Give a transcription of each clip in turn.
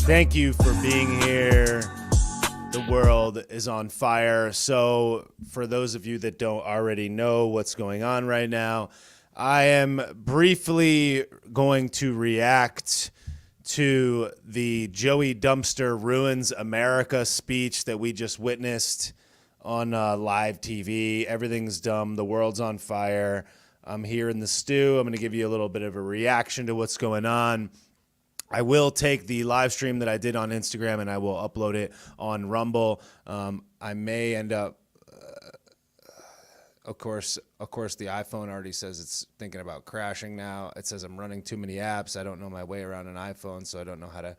Thank you for being here. The world is on fire. So for those of you that don't already know what's going on right now, I am briefly going to react to the Joey Dumpster Ruins America speech that we just witnessed on live TV. Everything's dumb. The world's on fire. I'm here in the stew. I'm going to give you a little bit of a reaction to what's going on. I will take the live stream that I did on Instagram and I will upload it on Rumble. I may end up, of course, the iPhone already says it's thinking about crashing now. It says I'm running too many apps. I don't know my way around an iPhone, so I don't know how to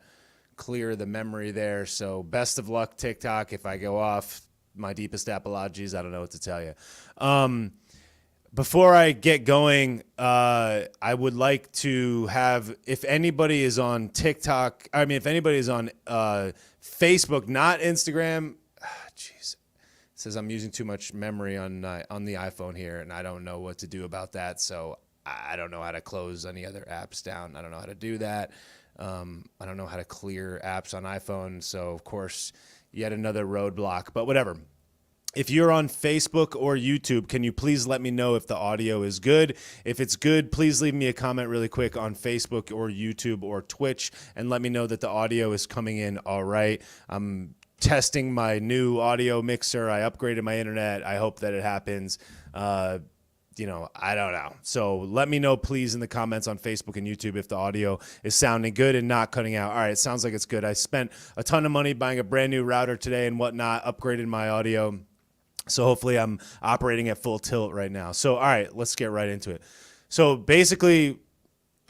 clear the memory there. So best of luck, TikTok. If I go off, my deepest apologies. I don't know what to tell you. Before I get going, I would like to have, if anybody is on TikTok, if anybody is on Facebook, not Instagram, jeez, it says I'm using too much memory on the iPhone here, and I don't know what to do about that, so I don't know how to close any other apps down. I don't know how to do that. I don't know how to clear apps on iPhone, so, of course, yet another roadblock, but whatever. If you're on Facebook or YouTube, can you please let me know if the audio is good? If it's good, please leave me a comment really quick on Facebook or YouTube or Twitch and let me know that the audio is coming in all right. I'm testing my new audio mixer. I upgraded my internet. I hope that it happens. I don't know. So let me know, please, in the comments on Facebook and YouTube if the audio is sounding good and not cutting out. All right, it sounds like it's good. I spent a ton of money buying a brand new router today and whatnot, upgraded my audio. So hopefully I'm operating at full tilt right now. So, all right, let's get right into it. So basically,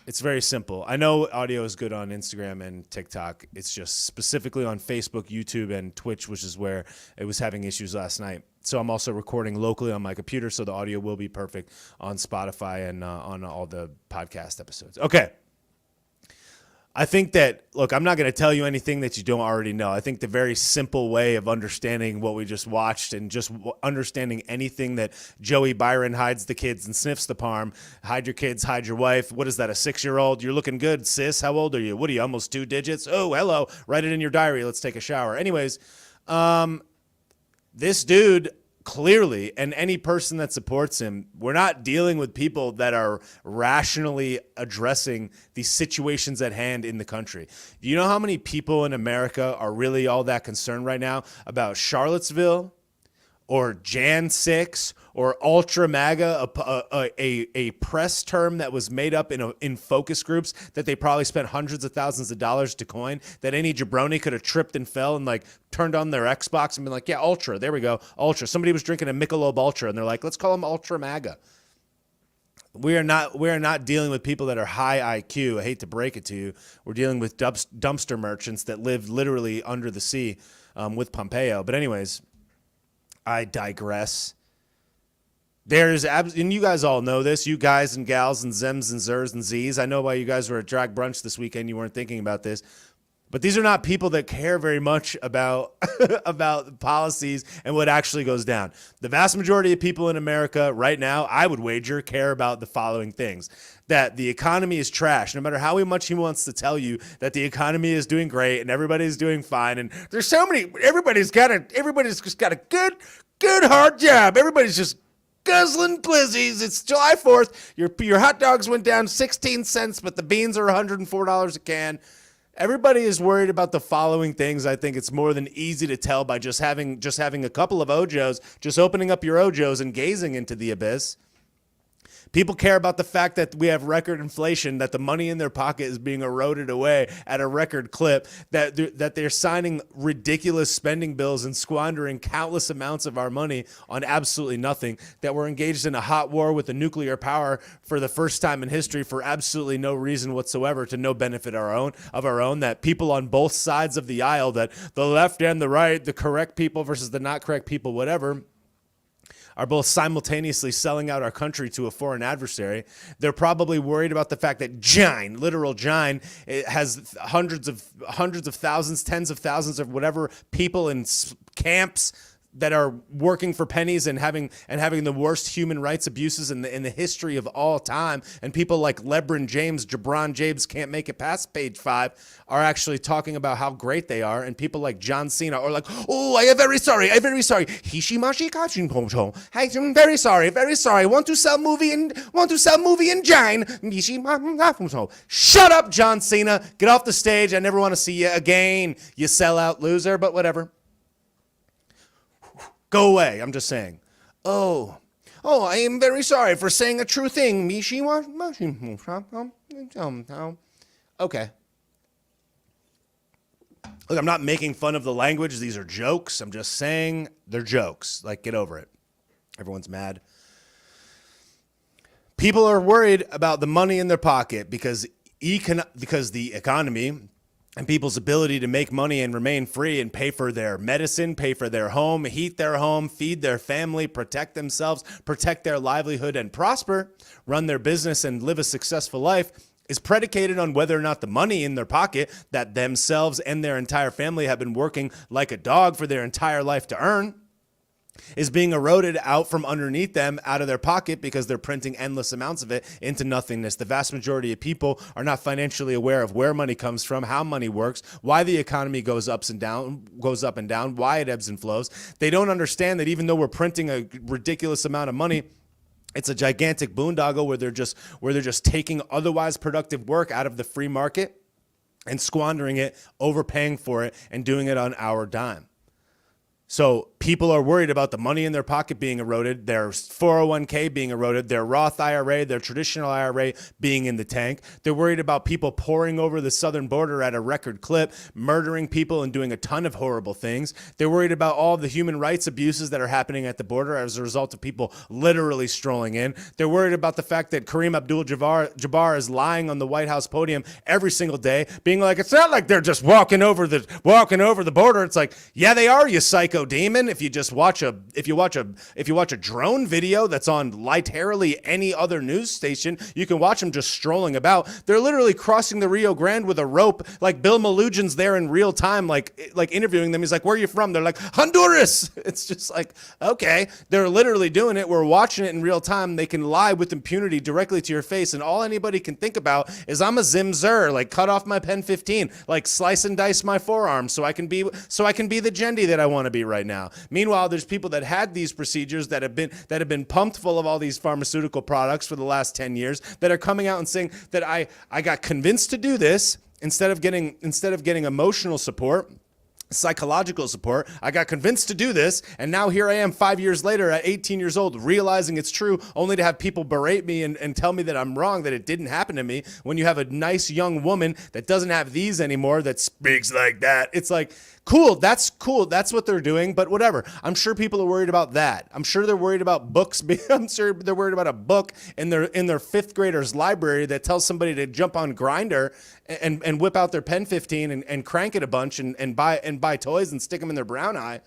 it's very simple. I know audio is good on Instagram and TikTok. It's just specifically on Facebook, YouTube, and Twitch, which is where it was having issues last night. So I'm also recording locally on my computer, so the audio will be perfect on Spotify and on all the podcast episodes. Okay. I think that, look, I'm not going to tell you anything that you don't already know. I think the very simple way of understanding what we just watched and just understanding anything that Joey Byron hides the kids and sniffs the Parm, hide your kids, hide your wife. What is that, a 6-year-old? You're looking good, sis. How old are you? What are you, almost 2 digits? Oh, hello. Write it in your diary. Let's take a shower. Anyways, this dude clearly, and any person that supports him, we're not dealing with people that are rationally addressing the situations at hand in the country. Do you know how many people in America are really all that concerned right now about Charlottesville or Jan 6 or Ultra MAGA, a press term that was made up in focus groups that they probably spent hundreds of thousands of dollars to coin, that any jabroni could have tripped and fell and like turned on their Xbox and been like, yeah, Ultra, there we go, Ultra. Somebody was drinking a Michelob Ultra and they're like, let's call them Ultra MAGA. We are not dealing with people that are high IQ. I hate to break it to you. We're dealing with dumpster merchants that live literally under the sea with Pompeo. But anyways, I digress. And you guys all know this, you guys and gals and zems and zers and z's. I know why you guys were at drag brunch this weekend. You weren't thinking about this. But these are not people that care very much about, about policies and what actually goes down. The vast majority of people in America right now, I would wager, care about the following things. That the economy is trash, no matter how much he wants to tell you that the economy is doing great and everybody's doing fine. And there's so many, everybody's just got a good hard job. Everybody's just guzzling glizzies. It's July 4th. Your hot dogs went down 16 cents, but the beans are $104 a can. Everybody is worried about the following things. I think it's more than easy to tell by just having a couple of Ojos, just opening up your Ojos and gazing into the abyss. People care about the fact that we have record inflation, that the money in their pocket is being eroded away at a record clip, that they're signing ridiculous spending bills and squandering countless amounts of our money on absolutely nothing, that we're engaged in a hot war with the nuclear power for the first time in history for absolutely no reason whatsoever, to no benefit of our own, that people on both sides of the aisle, that the left and the right, the correct people versus the not correct people, whatever, are both simultaneously selling out our country to a foreign adversary. They're probably worried about the fact that Gine, literal Gine, it has hundreds of thousands, tens of thousands of whatever people in camps, that are working for pennies and having the worst human rights abuses in the history of all time, and people like LeBron James can't make it past page 5, are actually talking about how great they are, and people like John Cena are like, oh, I am very sorry, Hishimashi Kachin Poncho. I'm very sorry. Want to sell movie in Jine. Shut up, John Cena. Get off the stage. I never want to see you again, you sellout loser, but whatever. Go away. I'm just saying. Oh, I am very sorry for saying a true thing. Okay. Look, I'm not making fun of the language. These are jokes. I'm just saying they're jokes. Like, get over it. Everyone's mad. People are worried about the money in their pocket because the economy and people's ability to make money and remain free and pay for their medicine, pay for their home, heat their home, feed their family, protect themselves, protect their livelihood, and prosper, run their business and live a successful life is predicated on whether or not the money in their pocket that themselves and their entire family have been working like a dog for their entire life to earn is being eroded out from underneath them, out of their pocket, because they're printing endless amounts of it into nothingness. The vast majority of people are not financially aware of where money comes from, how money works, why the economy goes up and down, why it ebbs and flows. They don't understand that even though we're printing a ridiculous amount of money, it's a gigantic boondoggle where they're just taking otherwise productive work out of the free market and squandering it, overpaying for it, and doing it on our dime. So people are worried about the money in their pocket being eroded, their 401k being eroded, their Roth IRA, their traditional IRA being in the tank. They're worried about people pouring over the southern border at a record clip, murdering people and doing a ton of horrible things. They're worried about all the human rights abuses that are happening at the border as a result of people literally strolling in. They're worried about the fact that Kareem Abdul-Jabbar is lying on the White House podium every single day, being like, it's not like they're just walking over the border. It's like, yeah, they are, you psycho demon. If you watch a drone video that's on literally any other news station, you can watch them just strolling about. They're literally crossing the Rio Grande with a rope. Like Bill Malugion's there in real time, like interviewing them. He's like, "Where are you from?" They're like, "Honduras." It's just like, okay, they're literally doing it. We're watching it in real time. They can lie with impunity directly to your face, and all anybody can think about is, I'm a Zimzer, like cut off my pen 15, like slice and dice my forearm so I can be the Jendi that I want to be right now. Meanwhile, there's people that had these procedures that have been pumped full of all these pharmaceutical products for the last 10 years that are coming out and saying that I got convinced to do this instead of getting emotional support, psychological support. I got convinced to do this, and now here I am 5 years later at 18 years old realizing it's true, only to have people berate me and tell me that I'm wrong, that it didn't happen to me. When you have a nice young woman that doesn't have these anymore that speaks like that, it's like, cool, that's what they're doing, but whatever. I'm sure people are worried about that. I'm sure they're worried about books. I'm sure they're worried about a book in their fifth grader's library that tells somebody to jump on Grindr and whip out their pen 15 and crank it a bunch and buy toys and stick them in their brown eye.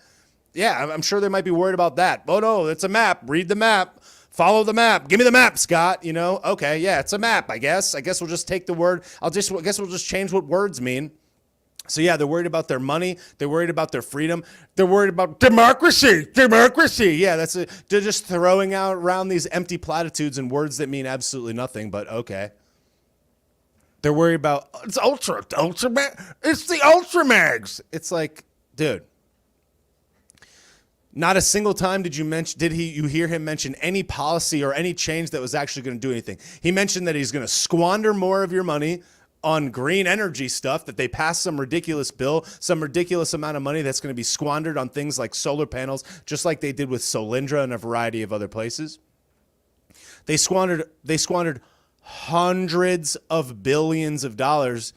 Yeah, I'm sure they might be worried about that. Oh no, it's a map. Read the map. Follow the map. Give me the map, Scott. You know, okay, yeah, it's a map. I guess we'll just take the word. I guess we'll just change what words mean. So yeah, they're worried about their money. They're worried about their freedom. They're worried about democracy. Yeah, that's it. They're just throwing out around these empty platitudes and words that mean absolutely nothing, but okay. They're worried about, it's the Ultramags. It's like, dude, not a single time did you hear him mention any policy or any change that was actually going to do anything. He mentioned that he's going to squander more of your money on green energy stuff, that they passed some ridiculous bill, some ridiculous amount of money that's going to be squandered on things like solar panels, just like they did with Solyndra and a variety of other places. They squandered hundreds of billions of dollars.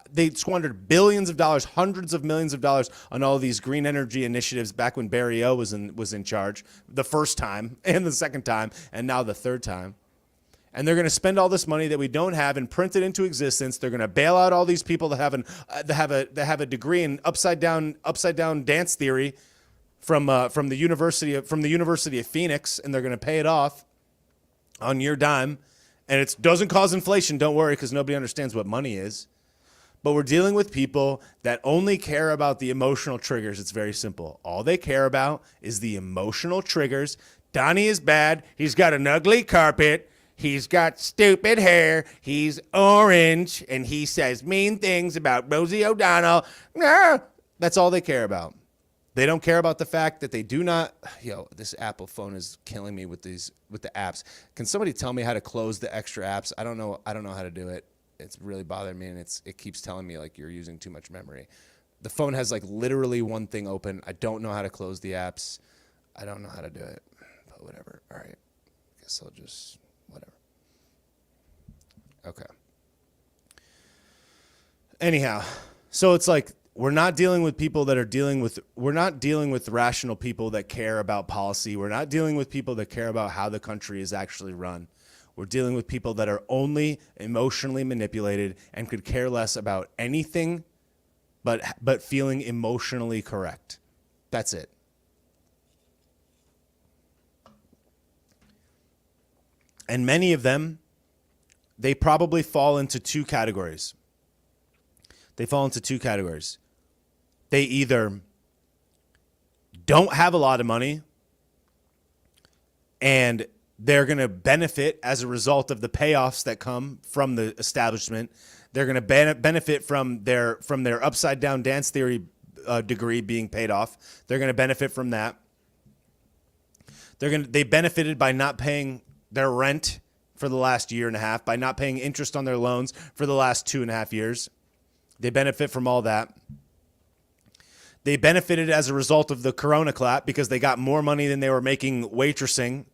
They squandered billions of dollars, hundreds of millions of dollars on all these green energy initiatives back when Barry O was in charge, the first time and the second time, and now the third time. And they're going to spend all this money that we don't have and print it into existence. They're going to bail out all these people that have a degree in upside down dance theory from the University of Phoenix, and they're going to pay it off on your dime. And it doesn't cause inflation. Don't worry, because nobody understands what money is. But we're dealing with people that only care about the emotional triggers. It's very simple. All they care about is the emotional triggers. Donnie is bad. He's got an ugly carpet. He's got stupid hair. He's orange. And he says mean things about Rosie O'Donnell. That's all they care about. They don't care about the fact that they do not. This Apple phone is killing me with the apps. Can somebody tell me how to close the extra apps? I don't know how to do it. It's really bothering me, and it keeps telling me like you're using too much memory. The phone has like literally one thing open. I don't know how to close the apps. I don't know how to do it, but whatever. All right. I guess I'll just whatever. Okay. Anyhow, so it's like we're not dealing with people that are we're not dealing with rational people that care about policy. We're not dealing with people that care about how the country is actually run. We're dealing with people that are only emotionally manipulated and could care less about anything but feeling emotionally correct. That's it. And many of them, they probably fall into two categories. They either don't have a lot of money and they're going to benefit as a result of the payoffs that come from the establishment. They're going to benefit from their upside down dance theory degree being paid off. They're going to benefit from that. They benefited by not paying their rent for the last year and a half, by not paying interest on their loans for the last 2.5 years. They benefit from all that. They benefited as a result of the Corona clap because they got more money than they were making waitressing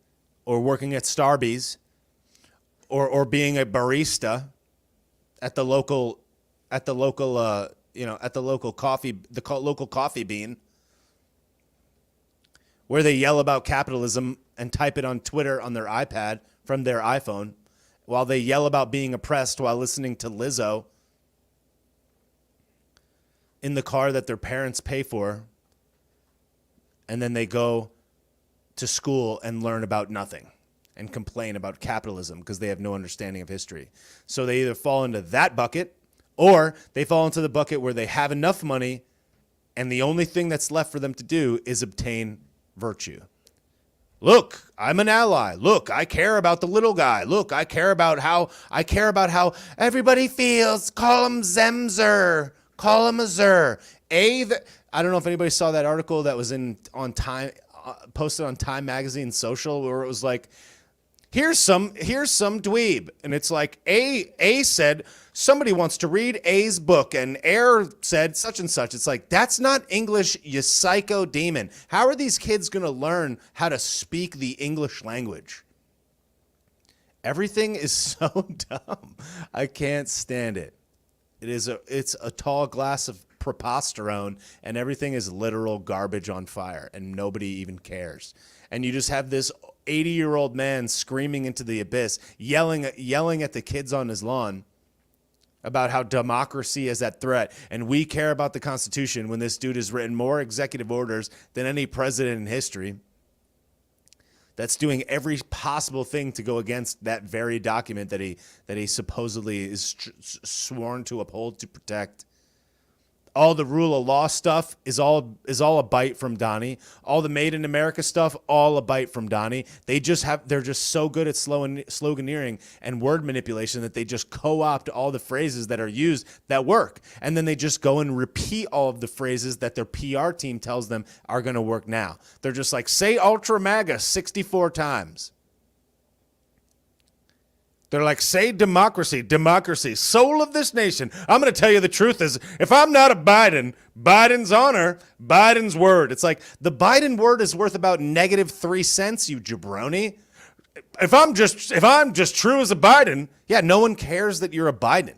or working at Starbucks, or being a barista at the local coffee bean, where they yell about capitalism and type it on Twitter on their iPad from their iPhone, while they yell about being oppressed while listening to Lizzo in the car that their parents pay for, and then they go to school and learn about nothing and complain about capitalism because they have no understanding of history. So they either fall into that bucket or they fall into the bucket where they have enough money and the only thing that's left for them to do is obtain virtue. Look, I'm an ally. Look, I care about the little guy. Look, I care about how everybody feels. Call him Zemzer. Call him a Zer. I don't know if anybody saw that article that was posted on Time Magazine Social, where it was like, here's some dweeb, and it's like A said somebody wants to read A's book, and Air said such and such. It's like, that's not English, you psycho demon. How are these kids going to learn how to speak the English language? Everything is so dumb. I can't stand it. It's a tall glass of preposterone, and everything is literal garbage on fire, and nobody even cares. And you just have this 80-year-old man screaming into the abyss, yelling at the kids on his lawn about how democracy is at threat, and we care about the Constitution, when this dude has written more executive orders than any president in history. That's doing every possible thing to go against that very document that he supposedly is sworn to uphold, to protect. All the rule of law stuff is all a bite from Donnie. All the Made in America stuff, all a bite from Donnie. They're just so good at sloganeering and word manipulation that they just co-opt all the phrases that are used that work. And then they just go and repeat all of the phrases that their PR team tells them are going to work now. They're just like, say Ultra MAGA 64 times. They're like, say democracy, soul of this nation. I'm going to tell you the truth is, if I'm not a Biden, Biden's honor, Biden's word. It's like, the Biden word is worth about -3 cents, you jabroni. If I'm just true as a Biden, yeah, no one cares that you're a Biden.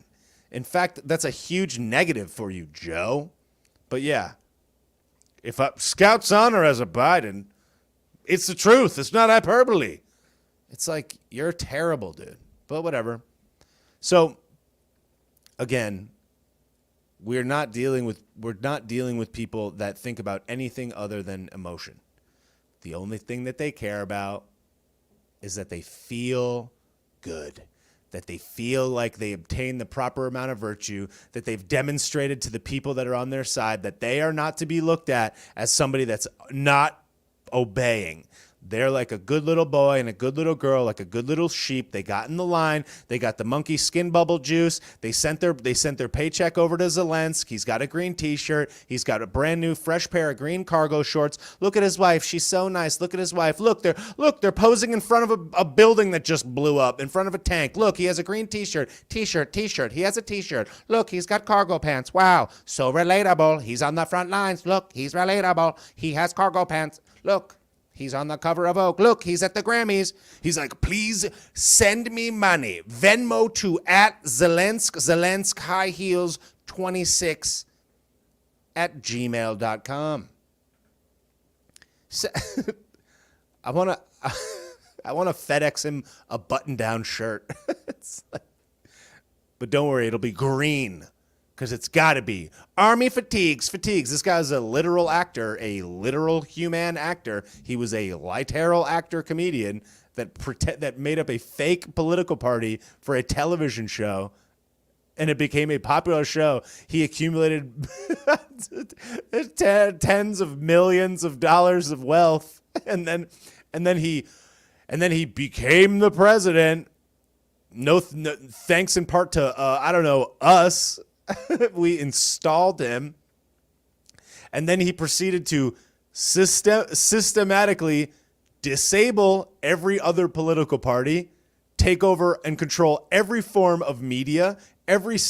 In fact, that's a huge negative for you, Joe. But yeah, if Scout's honor as a Biden, it's the truth. It's not hyperbole. It's like, you're terrible, dude. But whatever. So again, we're not dealing with people that think about anything other than emotion. The only thing that they care about is that they feel good. that they feel like they obtain the proper amount of virtue, that they've demonstrated to the people that are on their side that they are not to be looked at as somebody that's not obeying. They're like a good little boy and a good little girl, like a good little sheep. They got in the line. They got the monkey skin bubble juice. They sent their paycheck over to Zelensky. He's got a green T-shirt. He's got a brand new fresh pair of green cargo shorts. Look at his wife. She's so nice. Look at his wife. Look, they're posing in front of a building that just blew up, in front of a tank. Look, he has a green T-shirt. T-shirt. He has a T-shirt. Look, he's got cargo pants. Wow, so relatable. He's on the front lines. Look, he's relatable. He has cargo pants. Look. He's on the cover of Vogue. Look, he's at the Grammys. He's like, please send me money. Venmo to @Zelensk High Heels 26 at gmail.com. So, I want to FedEx him a button-down shirt. But don't worry, it'll be green. Because it's got to be. Army fatigues. This guy's a literal actor, a literal human actor. He was a literal actor comedian that made up a fake political party for a television show, and it became a popular show. He accumulated tens of millions of dollars of wealth, and then he became the president. No, thanks in part to us. We installed him, and then he proceeded to systematically disable every other political party, take over and control every form of media, every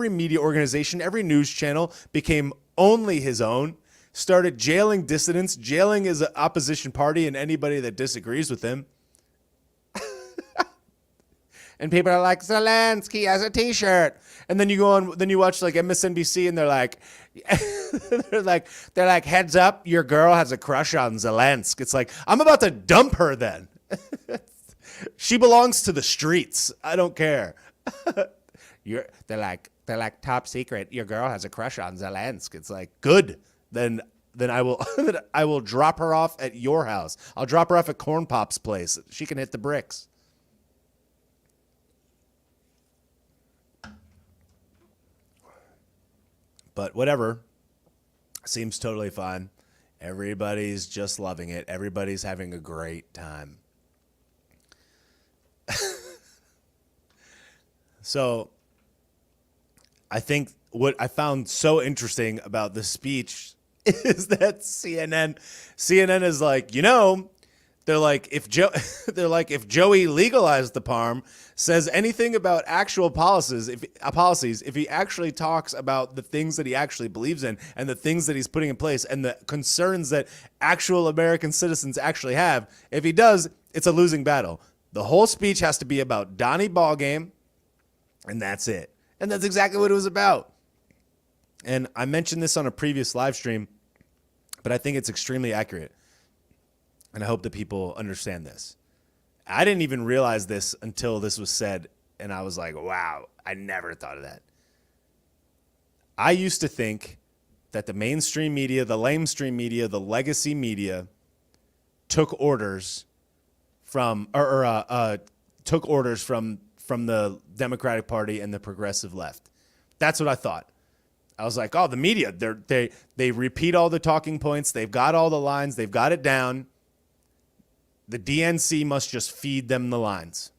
media organization, every news channel became only his own, started jailing dissidents, jailing his opposition party and anybody that disagrees with him. And people are like, Zelensky has a T-shirt. And then you go on, then you watch like MSNBC, and they're like, heads up, your girl has a crush on Zelensky. It's like, I'm about to dump her then. She belongs to the streets. I don't care. They're like top secret. Your girl has a crush on Zelensky. It's like, good. Then I will drop her off at your house. I'll drop her off at Corn Pop's place. She can hit the bricks. But whatever, seems totally fine. Everybody's just loving it. Everybody's having a great time. So I think what I found so interesting about this speech is that CNN is like, they're like, if Joey legalized the Parm, says anything about actual policies, if he actually talks about the things that he actually believes in and the things that he's putting in place and the concerns that actual American citizens actually have, if he does, it's a losing battle. The whole speech has to be about Donnie Ballgame, and that's it. And that's exactly what it was about. And I mentioned this on a previous live stream, but I think it's extremely accurate. And I hope that people understand this. I didn't even realize this until this was said, and I was like, wow, I never thought of that. I used to think that the mainstream media, the lamestream media, the legacy media took orders from the Democratic Party and the progressive left. That's what I thought. I was like, oh, the media, they repeat all the talking points. They've got all the lines. They've got it down. The DNC must just feed them the lines.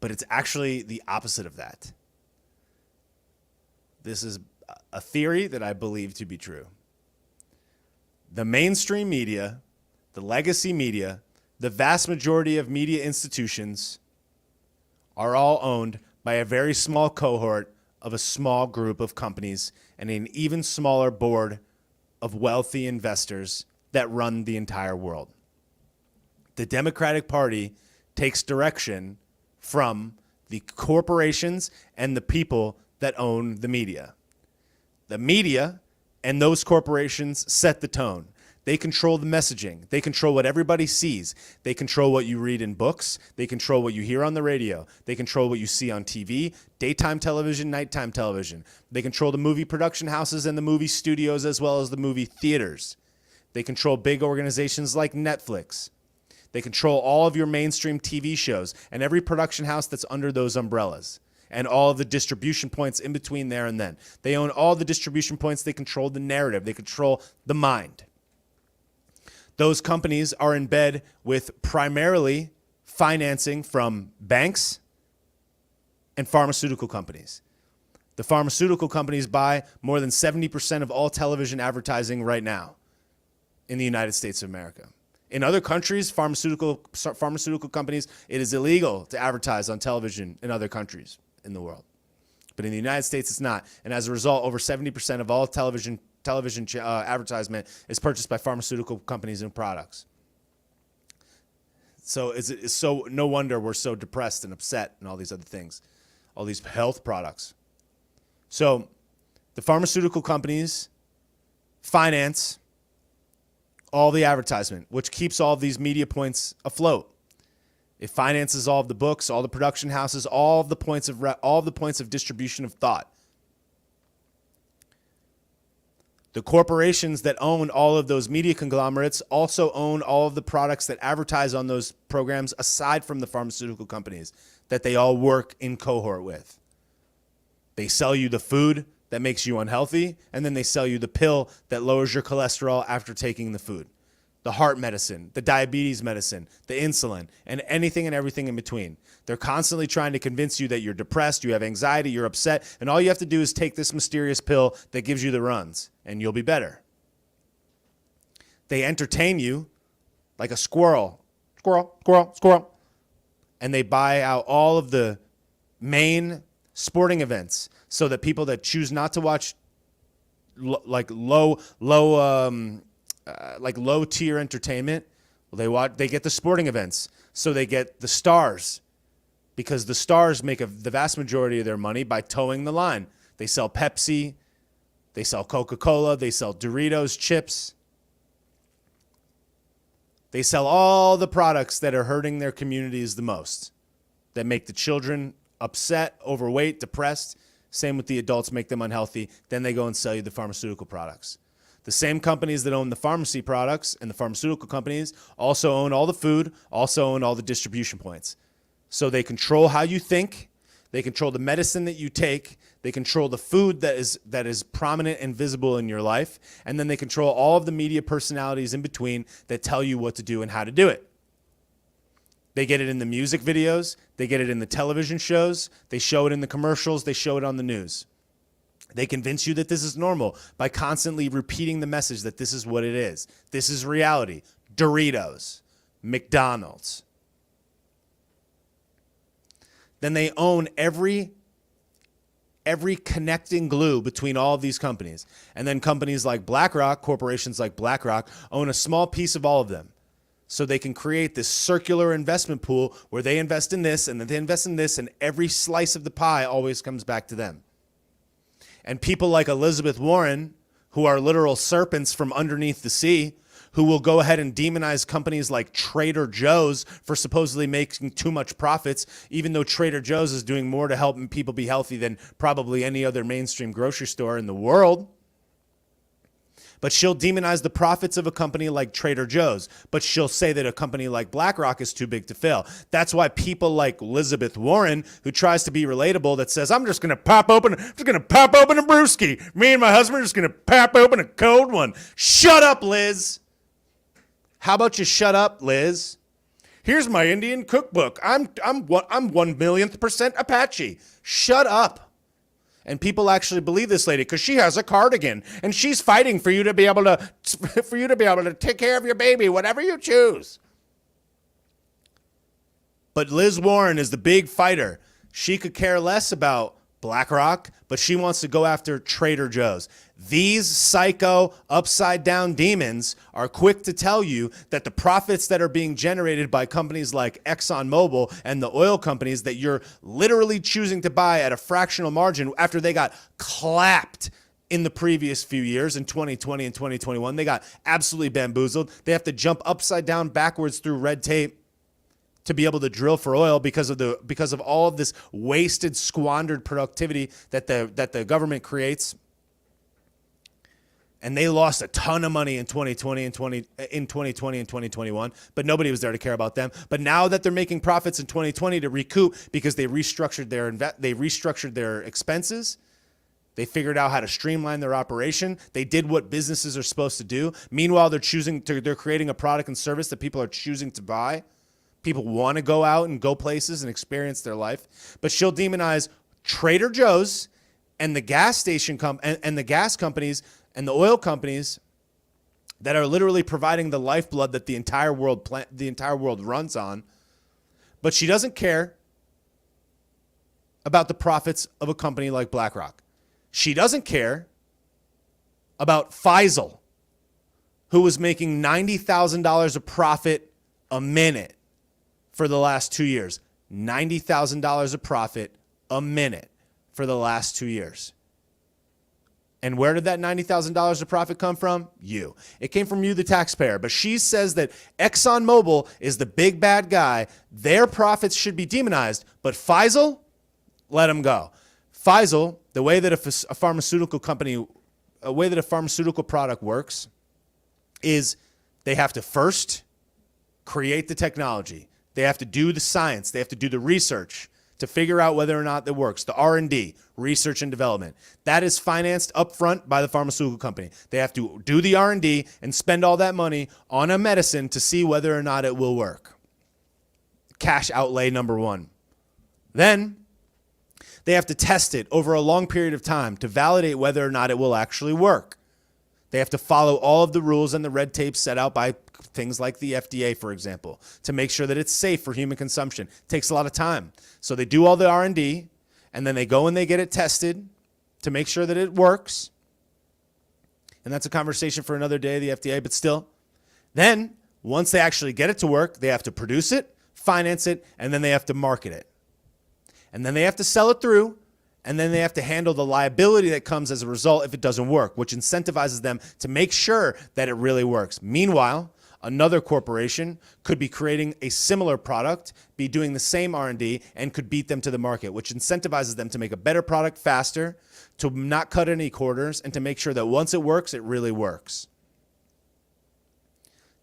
But it's actually the opposite of that. This is a theory that I believe to be true. The mainstream media, the legacy media, the vast majority of media institutions are all owned by a very small cohort of a small group of companies and an even smaller board of wealthy investors that run the entire world. The Democratic Party takes direction from the corporations and the people that own the media. The media and those corporations set the tone. They control the messaging. They control what everybody sees. They control what you read in books. They control what you hear on the radio. They control what you see on TV, daytime television, nighttime television. They control the movie production houses and the movie studios as well as the movie theaters. They control big organizations like Netflix. They control all of your mainstream TV shows and every production house that's under those umbrellas and all of the distribution points in between there and then. They own all the distribution points. They control the narrative. They control the mind. Those companies are in bed with primarily financing from banks and pharmaceutical companies. The pharmaceutical companies buy more than 70% of all television advertising right now in the United States of America. In other countries, pharmaceutical companies, it is illegal to advertise on television in other countries in the world. But in the United States, it's not. And as a result, over 70% of all television advertisement is purchased by pharmaceutical companies and products. So so no wonder we're so depressed and upset and all these other things, all these health products. So the pharmaceutical companies finance all the advertisement, which keeps all of these media points afloat. It finances all of the books, all the production houses, all of the points of distribution of thought. The corporations that own all of those media conglomerates also own all of the products that advertise on those programs aside from the pharmaceutical companies that they all work in cohort with. They sell you the food that makes you unhealthy, and then they sell you the pill that lowers your cholesterol after taking the food. The heart medicine, the diabetes medicine, the insulin, and anything and everything in between. They're constantly trying to convince you that you're depressed, you have anxiety, you're upset, and all you have to do is take this mysterious pill that gives you the runs, and you'll be better. They entertain you like a squirrel. Squirrel, squirrel, squirrel. And they buy out all of the main sporting events so that people that choose not to watch low tier entertainment, they get the sporting events. So they get the stars because the stars make the vast majority of their money by towing the line. They sell Pepsi, they sell Coca-Cola, they sell Doritos, chips. They sell all the products that are hurting their communities the most, that make the children upset, overweight, depressed. Same with the adults, make them unhealthy. Then they go and sell you the pharmaceutical products. The same companies that own the pharmacy products and the pharmaceutical companies also own all the food, also own all the distribution points. So they control how you think, they control the medicine that you take, they control the food that is prominent and visible in your life, and then they control all of the media personalities in between that tell you what to do and how to do it. They get it in the music videos, they get it in the television shows, they show it in the commercials, they show it on the news. They convince you that this is normal by constantly repeating the message that this is what it is. This is reality. Doritos, McDonald's. Then they own every connecting glue between all of these companies. And then companies like BlackRock, corporations like BlackRock, own a small piece of all of them. So they can create this circular investment pool where they invest in this and then they invest in this, and every slice of the pie always comes back to them. And people like Elizabeth Warren, who are literal serpents from underneath the sea, who will go ahead and demonize companies like Trader Joe's for supposedly making too much profits, even though Trader Joe's is doing more to help people be healthy than probably any other mainstream grocery store in the world. But she'll demonize the profits of a company like Trader Joe's. But she'll say that a company like BlackRock is too big to fail. That's why people like Elizabeth Warren, who tries to be relatable, that says, I'm just going to pop open a brewski. Me and my husband are just going to pop open a cold one. Shut up, Liz. How about you shut up, Liz? Here's my Indian cookbook. I'm 1,000,000% Apache. Shut up. And people actually believe this lady because she has a cardigan and she's fighting for you to be able to take care of your baby, whatever you choose. But Liz Warren is the big fighter. She could care less about BlackRock, but she wants to go after Trader Joe's. These psycho upside down demons are quick to tell you that the profits that are being generated by companies like ExxonMobil and the oil companies that you're literally choosing to buy at a fractional margin after they got clapped in the previous few years in 2020 and 2021, they got absolutely bamboozled. They have to jump upside down backwards through red tape to be able to drill for oil because of all of this wasted, squandered productivity that the government creates. And they lost a ton of money in 2020 and 2021, but nobody was there to care about them. But now that they're making profits in 2020 to recoup because they restructured their expenses, they figured out how to streamline their operation. They did what businesses are supposed to do. Meanwhile, they're creating a product and service that people are choosing to buy. People want to go out and go places and experience their life. But she'll demonize Trader Joe's and the gas station and the gas companies and the oil companies that are literally providing the lifeblood that the entire world runs on. But she doesn't care about the profits of a company like BlackRock. She doesn't care about Faisal, who was making $90,000 of profit a minute for the last 2 years. $90,000 of profit a minute for the last 2 years. And where did that $90,000 of profit come from? You. It came from you, the taxpayer. But she says that ExxonMobil is the big bad guy. Their profits should be demonized. But Faisal, let him go. Faisal, the way that a pharmaceutical product works is they have to first create the technology. They have to do the science. They have to do the research to figure out whether or not it works. The R&D, research and development. That is financed upfront by the pharmaceutical company. They have to do the R&D and spend all that money on a medicine to see whether or not it will work. Cash outlay number one. Then they have to test it over a long period of time to validate whether or not it will actually work. They have to follow all of the rules and the red tape set out by things like the FDA, for example, to make sure that it's safe for human consumption. It takes a lot of time. So they do all the R&D, and then they go and they get it tested to make sure that it works. And that's a conversation for another day, the FDA, but still. Then, once they actually get it to work, they have to produce it, finance it, and then they have to market it. And then they have to sell it through, and then they have to handle the liability that comes as a result if it doesn't work, which incentivizes them to make sure that it really works. Meanwhile, another corporation could be creating a similar product, be doing the same R&D, and could beat them to the market, which incentivizes them to make a better product faster, to not cut any corners, and to make sure that once it works, it really works.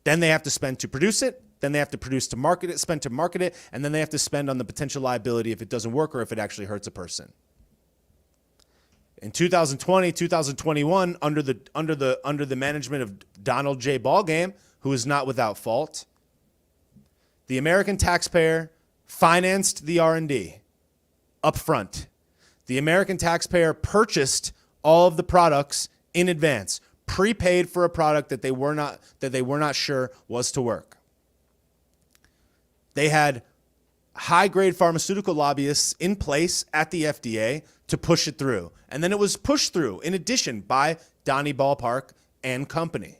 Then they have to spend to produce it, then they have to spend to market it, and then they have to spend on the potential liability if it doesn't work or if it actually hurts a person. In 2020, 2021, under the management of Donald J. Ballgame, who is not without fault, the American taxpayer financed the R&D up front. The American taxpayer purchased all of the products in advance, prepaid for a product that they were not sure was to work. They had high-grade pharmaceutical lobbyists in place at the FDA to push it through. And then it was pushed through, in addition, by Donnie Ballpark and company.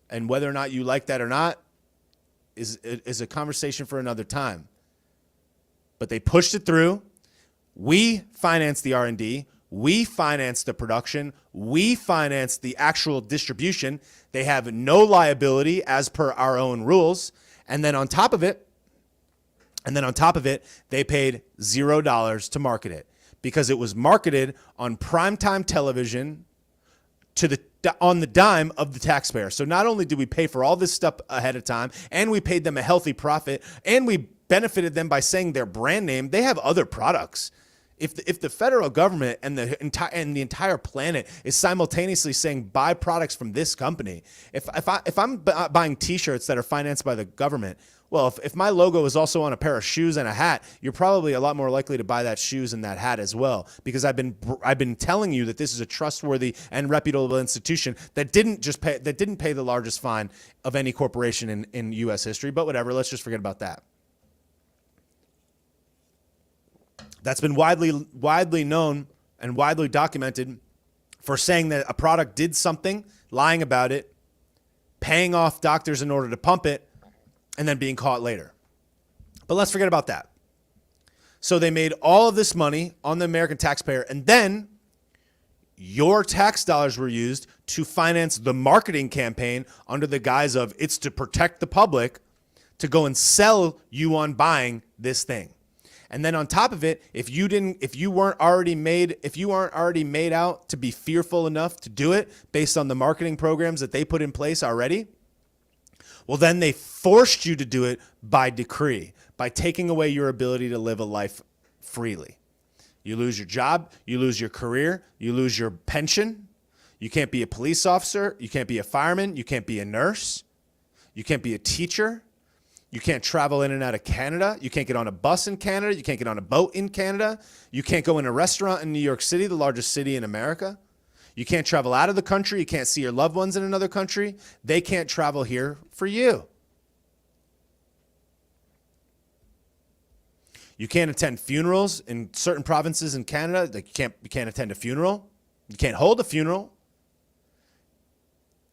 And whether or not you like that or not is a conversation for another time. But they pushed it through. We financed the R&D. We financed the production. We financed the actual distribution. They have no liability as per our own rules. And then on top of it, they paid $0 to market it because it was marketed on primetime television on the dime of the taxpayer. So not only did we pay for all this stuff ahead of time, and we paid them a healthy profit, and we benefited them by saying their brand name, they have other products. If the federal government and the entire planet is simultaneously saying buy products from this company, if I'm buying T-shirts that are financed by the government, well, if my logo is also on a pair of shoes and a hat, you're probably a lot more likely to buy that shoes and that hat as well, because I've been telling you that this is a trustworthy and reputable institution that didn't pay the largest fine of any corporation in U.S. history. But whatever, let's just forget about that. That's been widely known and widely documented for saying that a product did something, lying about it, paying off doctors in order to pump it, and then being caught later. But let's forget about that. So they made all of this money on the American taxpayer, and then your tax dollars were used to finance the marketing campaign under the guise of it's to protect the public, to go and sell you on buying this thing. And then on top of it, if you aren't already made out to be fearful enough to do it based on the marketing programs that they put in place already, well, then they forced you to do it by decree, by taking away your ability to live a life freely. You lose your job, you lose your career, you lose your pension. You can't be a police officer, you can't be a fireman, you can't be a nurse, you can't be a teacher. You can't travel in and out of Canada. You can't get on a bus in Canada. You can't get on a boat in Canada. You can't go in a restaurant in New York City, the largest city in America. You can't travel out of the country. You can't see your loved ones in another country. They can't travel here for you. You can't attend funerals in certain provinces in Canada. Like you can't attend a funeral. You can't hold a funeral.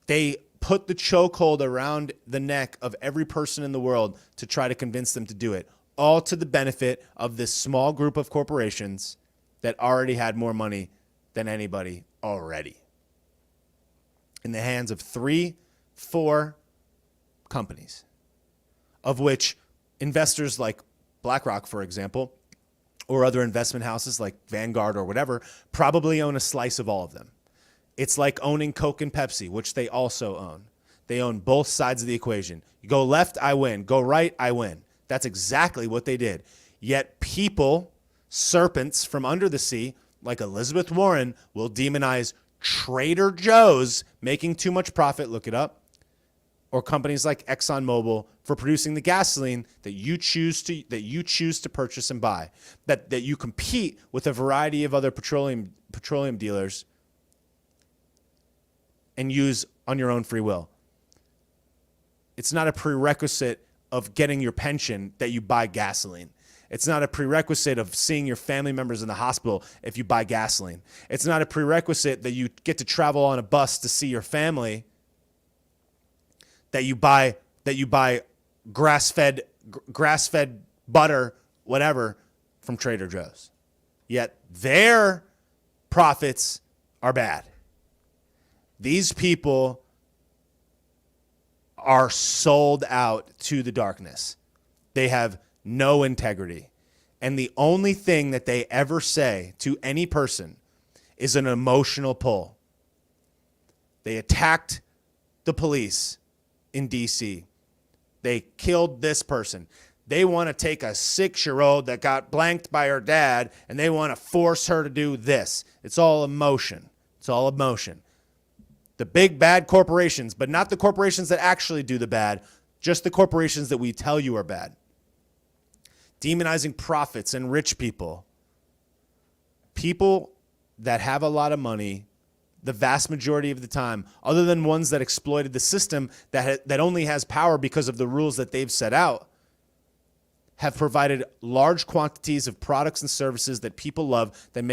They put the chokehold around the neck of every person in the world to try to convince them to do it, all to the benefit of this small group of corporations that already had more money than anybody already. In the hands of 3-4 companies, of which investors like BlackRock, for example, or other investment houses like Vanguard or whatever, probably own a slice of all of them. It's like owning Coke and Pepsi, which they also own. They own both sides of the equation. You go left, I win. Go right, I win. That's exactly what they did. Yet people, serpents from under the sea, like Elizabeth Warren, will demonize Trader Joe's making too much profit, look it up, or companies like ExxonMobil for producing the gasoline that you choose to purchase and buy, that you compete with a variety of other petroleum dealers and use on your own free will. It's not a prerequisite of getting your pension that you buy gasoline. It's not a prerequisite of seeing your family members in the hospital if you buy gasoline. It's not a prerequisite that you get to travel on a bus to see your family that you buy grass-fed butter, whatever, from Trader Joe's. Yet their profits are bad. These people are sold out to the darkness. They have no integrity. And the only thing that they ever say to any person is an emotional pull. They attacked the police in D.C. They killed this person. They want to take a 6-year-old that got blanked by her dad and they want to force her to do this. It's all emotion. It's all emotion. The big bad corporations, but not the corporations that actually do the bad, just the corporations that we tell you are bad. Demonizing profits and rich people. People that have a lot of money, the vast majority of the time, other than ones that exploited the system that only has power because of the rules that they've set out, have provided large quantities of products and services that people love that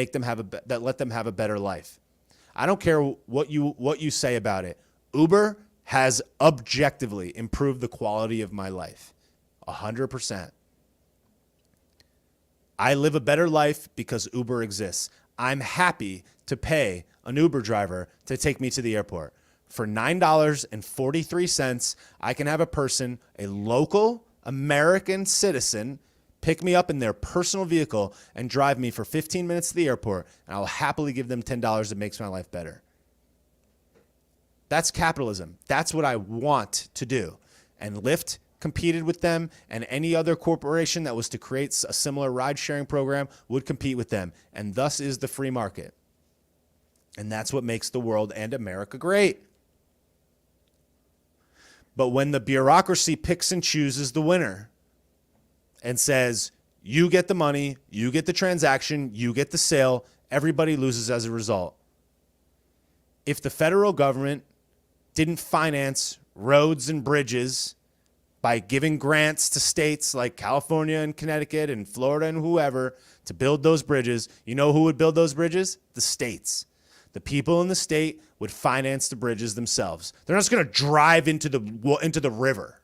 let them have a better life. I don't care what you say about it. Uber has objectively improved the quality of my life. 100%. I live a better life because Uber exists. I'm happy to pay an Uber driver to take me to the airport. For $9.43, I can have a person, a local American citizen, pick me up in their personal vehicle and drive me for 15 minutes to the airport, and I'll happily give them $10 that makes my life better. That's capitalism. That's what I want to do. And Lyft competed with them, and any other corporation that was to create a similar ride-sharing program would compete with them. And thus is the free market. And that's what makes the world and America great. But when the bureaucracy picks and chooses the winner and says, you get the money, you get the transaction, you get the sale, everybody loses as a result. If the federal government didn't finance roads and bridges by giving grants to states like California and Connecticut and Florida and whoever to build those bridges, you know who would build those bridges? The states. The people in the state would finance the bridges themselves. They're not just going to drive into the river.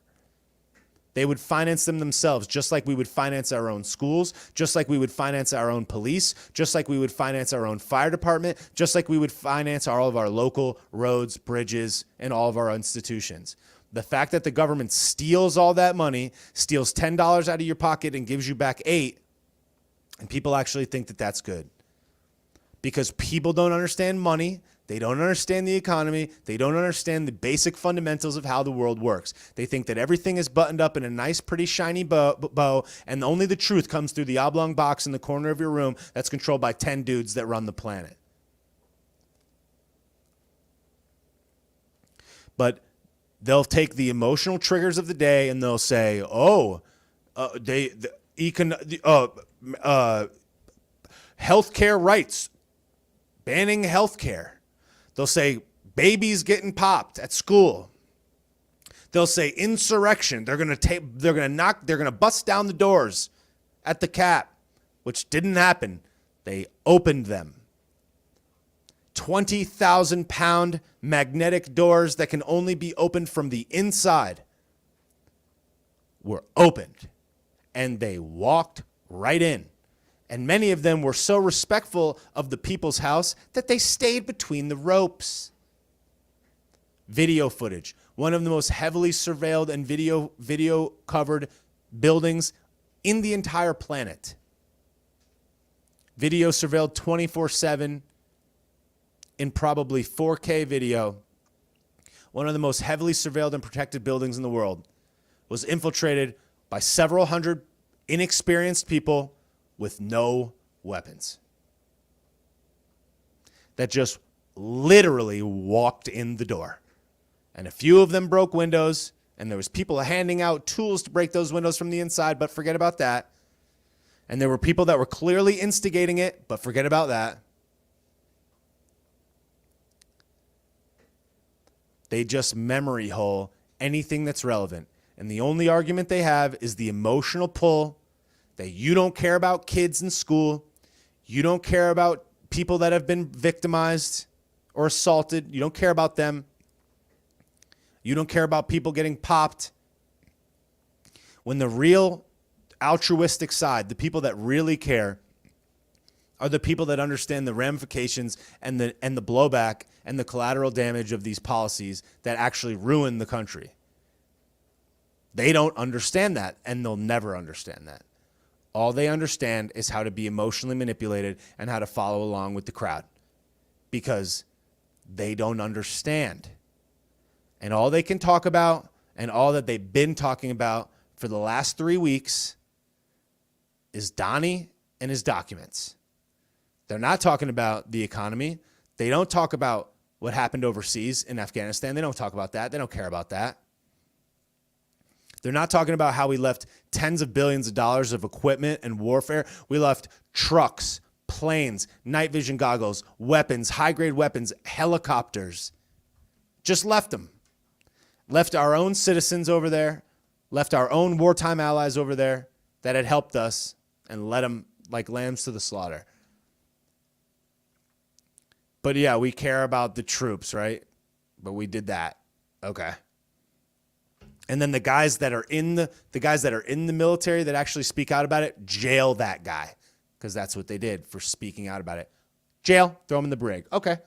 They would finance them themselves, just like we would finance our own schools, just like we would finance our own police, just like we would finance our own fire department, just like we would finance all of our local roads, bridges, and all of our institutions. The fact that the government steals all that money, steals $10 out of your pocket and gives you back $8, And people actually think that that's good because people don't understand money. They don't understand the economy. They don't understand the basic fundamentals of how the world works. They think that everything is buttoned up in a nice, pretty, shiny bow, and only the truth comes through the oblong box in the corner of your room that's controlled by 10 dudes that run the planet. But they'll take the emotional triggers of the day and they'll say, healthcare rights, banning healthcare. They'll say babies getting popped at school. They'll say insurrection. They're gonna bust down the doors at the Cap, which didn't happen. They opened them. 20,000-pound magnetic doors that can only be opened from the inside were opened, and they walked right in. And many of them were so respectful of the people's house that they stayed between the ropes. Video footage. One of the most heavily surveilled and video covered buildings in the entire planet. Video surveilled 24/7 in probably 4K video. One of the most heavily surveilled and protected buildings in the world was infiltrated by several hundred inexperienced people with no weapons that just literally walked in the door. And a few of them broke windows, and there was people handing out tools to break those windows from the inside, but forget about that. And there were people that were clearly instigating it, but forget about that. They just memory hole anything that's relevant. And the only argument they have is the emotional pull that you don't care about kids in school. You don't care about people that have been victimized or assaulted. You don't care about them. You don't care about people getting popped. When the real altruistic side, the people that really care, are the people that understand the ramifications and the blowback and the collateral damage of these policies that actually ruin the country. They don't understand that, and they'll never understand that. All they understand is how to be emotionally manipulated and how to follow along with the crowd because they don't understand. And all they can talk about and all that they've been talking about for the last 3 weeks is Donnie and his documents. They're not talking about the economy. They don't talk about what happened overseas in Afghanistan. They don't talk about that. They don't care about that. They're not talking about how we left tens of billions of dollars of equipment and warfare. We left trucks, planes, night vision goggles, weapons, high-grade weapons, helicopters. Just left them. Left our own citizens over there, left our own wartime allies over there that had helped us, and led them like lambs to the slaughter. But yeah, we care about the troops, right? But we did that. Okay. And then the guys that are in the military that actually speak out about it, jail that guy, because that's what they did for speaking out about it. Jail, throw him in the brig. Okay.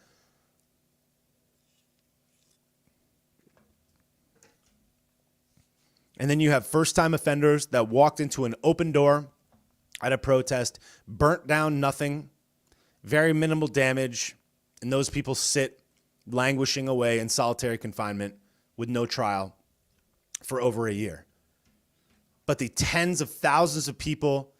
And then you have first-time offenders that walked into an open door at a protest, burnt down nothing, very minimal damage, and those people sit languishing away in solitary confinement with no trial for over a year. But the tens of thousands of people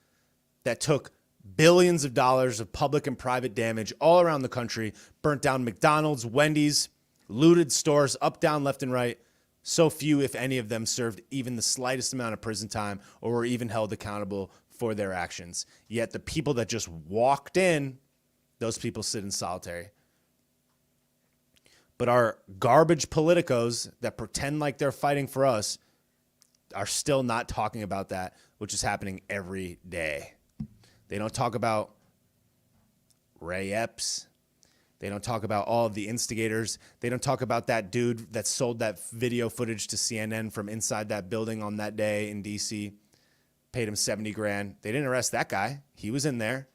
that took billions of dollars of public and private damage all around the country, burnt down McDonald's, Wendy's, looted stores up, down, left, and right, so few, if any of them, served even the slightest amount of prison time or were even held accountable for their actions. Yet the people that just walked in, those people sit in solitary. But our garbage politicos that pretend like they're fighting for us are still not talking about that, which is happening every day. They don't talk about Ray Epps. They don't talk about all of the instigators. They don't talk about that dude that sold that video footage to CNN from inside that building on that day in D.C., paid him $70,000. They didn't arrest that guy. He was in there.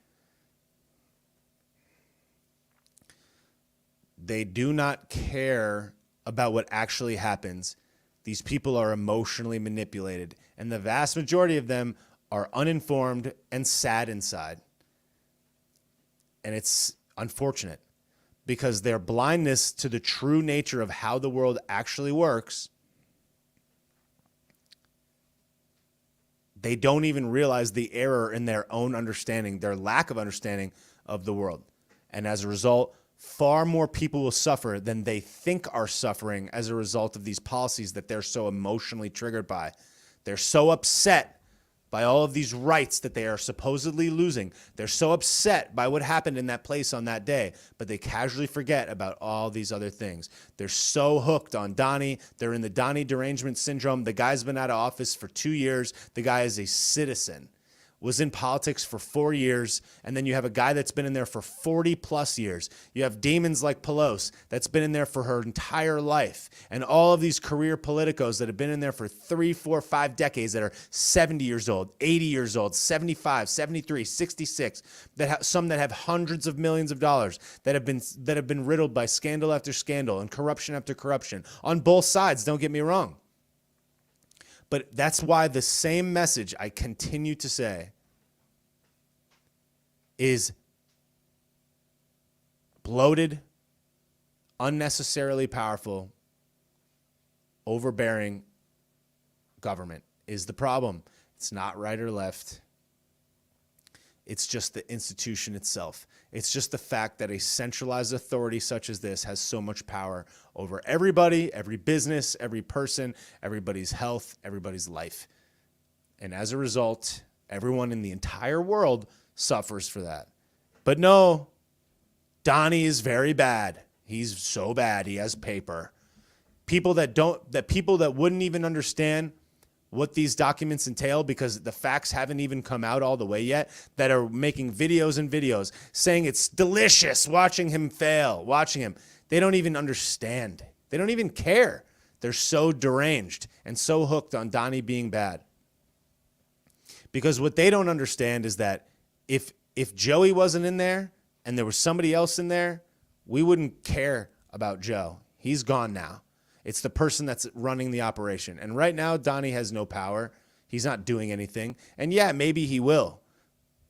They do not care about what actually happens. These people are emotionally manipulated, and the vast majority of them are uninformed and sad inside. And it's unfortunate because their blindness to the true nature of how the world actually works, they don't even realize the error in their own understanding, their lack of understanding of the world. And as a result, far more people will suffer than they think are suffering as a result of these policies that they're so emotionally triggered by. They're so upset by all of these rights that they are supposedly losing. They're so upset by what happened in that place on that day, but they casually forget about all these other things. They're so hooked on Donnie. They're in the Donnie derangement syndrome. The guy's been out of office for 2 years. The guy is a citizen, was in politics for 4 years, and then you have a guy that's been in there for 40 plus years. You have demons like Pelosi that's been in there for her entire life, and all of these career politicos that have been in there for 3, 4, 5 decades that are 70 years old, 80 years old, 75, 73, 66, some that have hundreds of millions of dollars that have been riddled by scandal after scandal and corruption after corruption on both sides, don't get me wrong. But that's why the same message I continue to say is bloated, unnecessarily powerful, overbearing government is the problem. It's not right or left. It's just the institution itself. It's just the fact that a centralized authority such as this has so much power over everybody, every business, every person, everybody's health, everybody's life. And as a result, everyone in the entire world suffers for that. But no, Donnie is very bad. He's so bad. He has paper. People that wouldn't even understand what these documents entail because the facts haven't even come out all the way yet, that are making videos and videos saying it's delicious watching him fail, watching him. They don't even understand. They don't even care. They're so deranged and so hooked on Donnie being bad. Because what they don't understand is that if Joey wasn't in there and there was somebody else in there, we wouldn't care about Joe. He's gone now. It's the person that's running the operation. And right now, Donnie has no power. He's not doing anything. And yeah, maybe he will,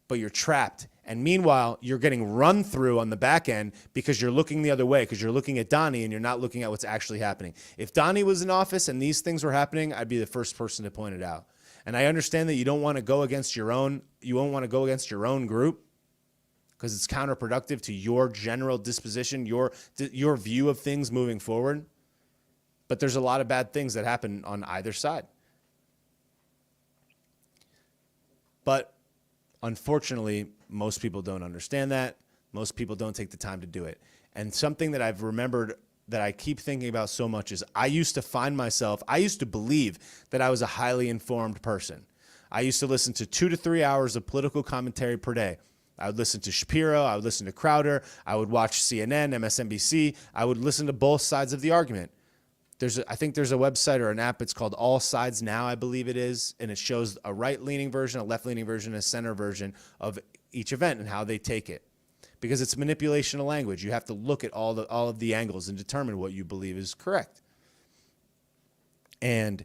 but you're trapped. And meanwhile, you're getting run through on the back end because you're looking the other way, because you're looking at Donnie and you're not looking at what's actually happening. If Donnie was in office and these things were happening, I'd be the first person to point it out. And I understand that you don't want to go against your own, you won't want to go against your own group because it's counterproductive to your general disposition, your view of things moving forward. But there's a lot of bad things that happen on either side. But unfortunately, most people don't understand that. Most people don't take the time to do it. And something that I've remembered that I keep thinking about so much is I used to believe that I was a highly informed person. I used to listen to 2 to 3 hours of political commentary per day. I would listen to Shapiro. I would listen to Crowder. I would watch CNN, MSNBC. I would listen to both sides of the argument. I think there's a website or an app. It's called All Sides Now, I believe it is. And it shows a right-leaning version, a left-leaning version, a center version of each event and how they take it. Because it's manipulation of language. You have to look at all of the angles and determine what you believe is correct. And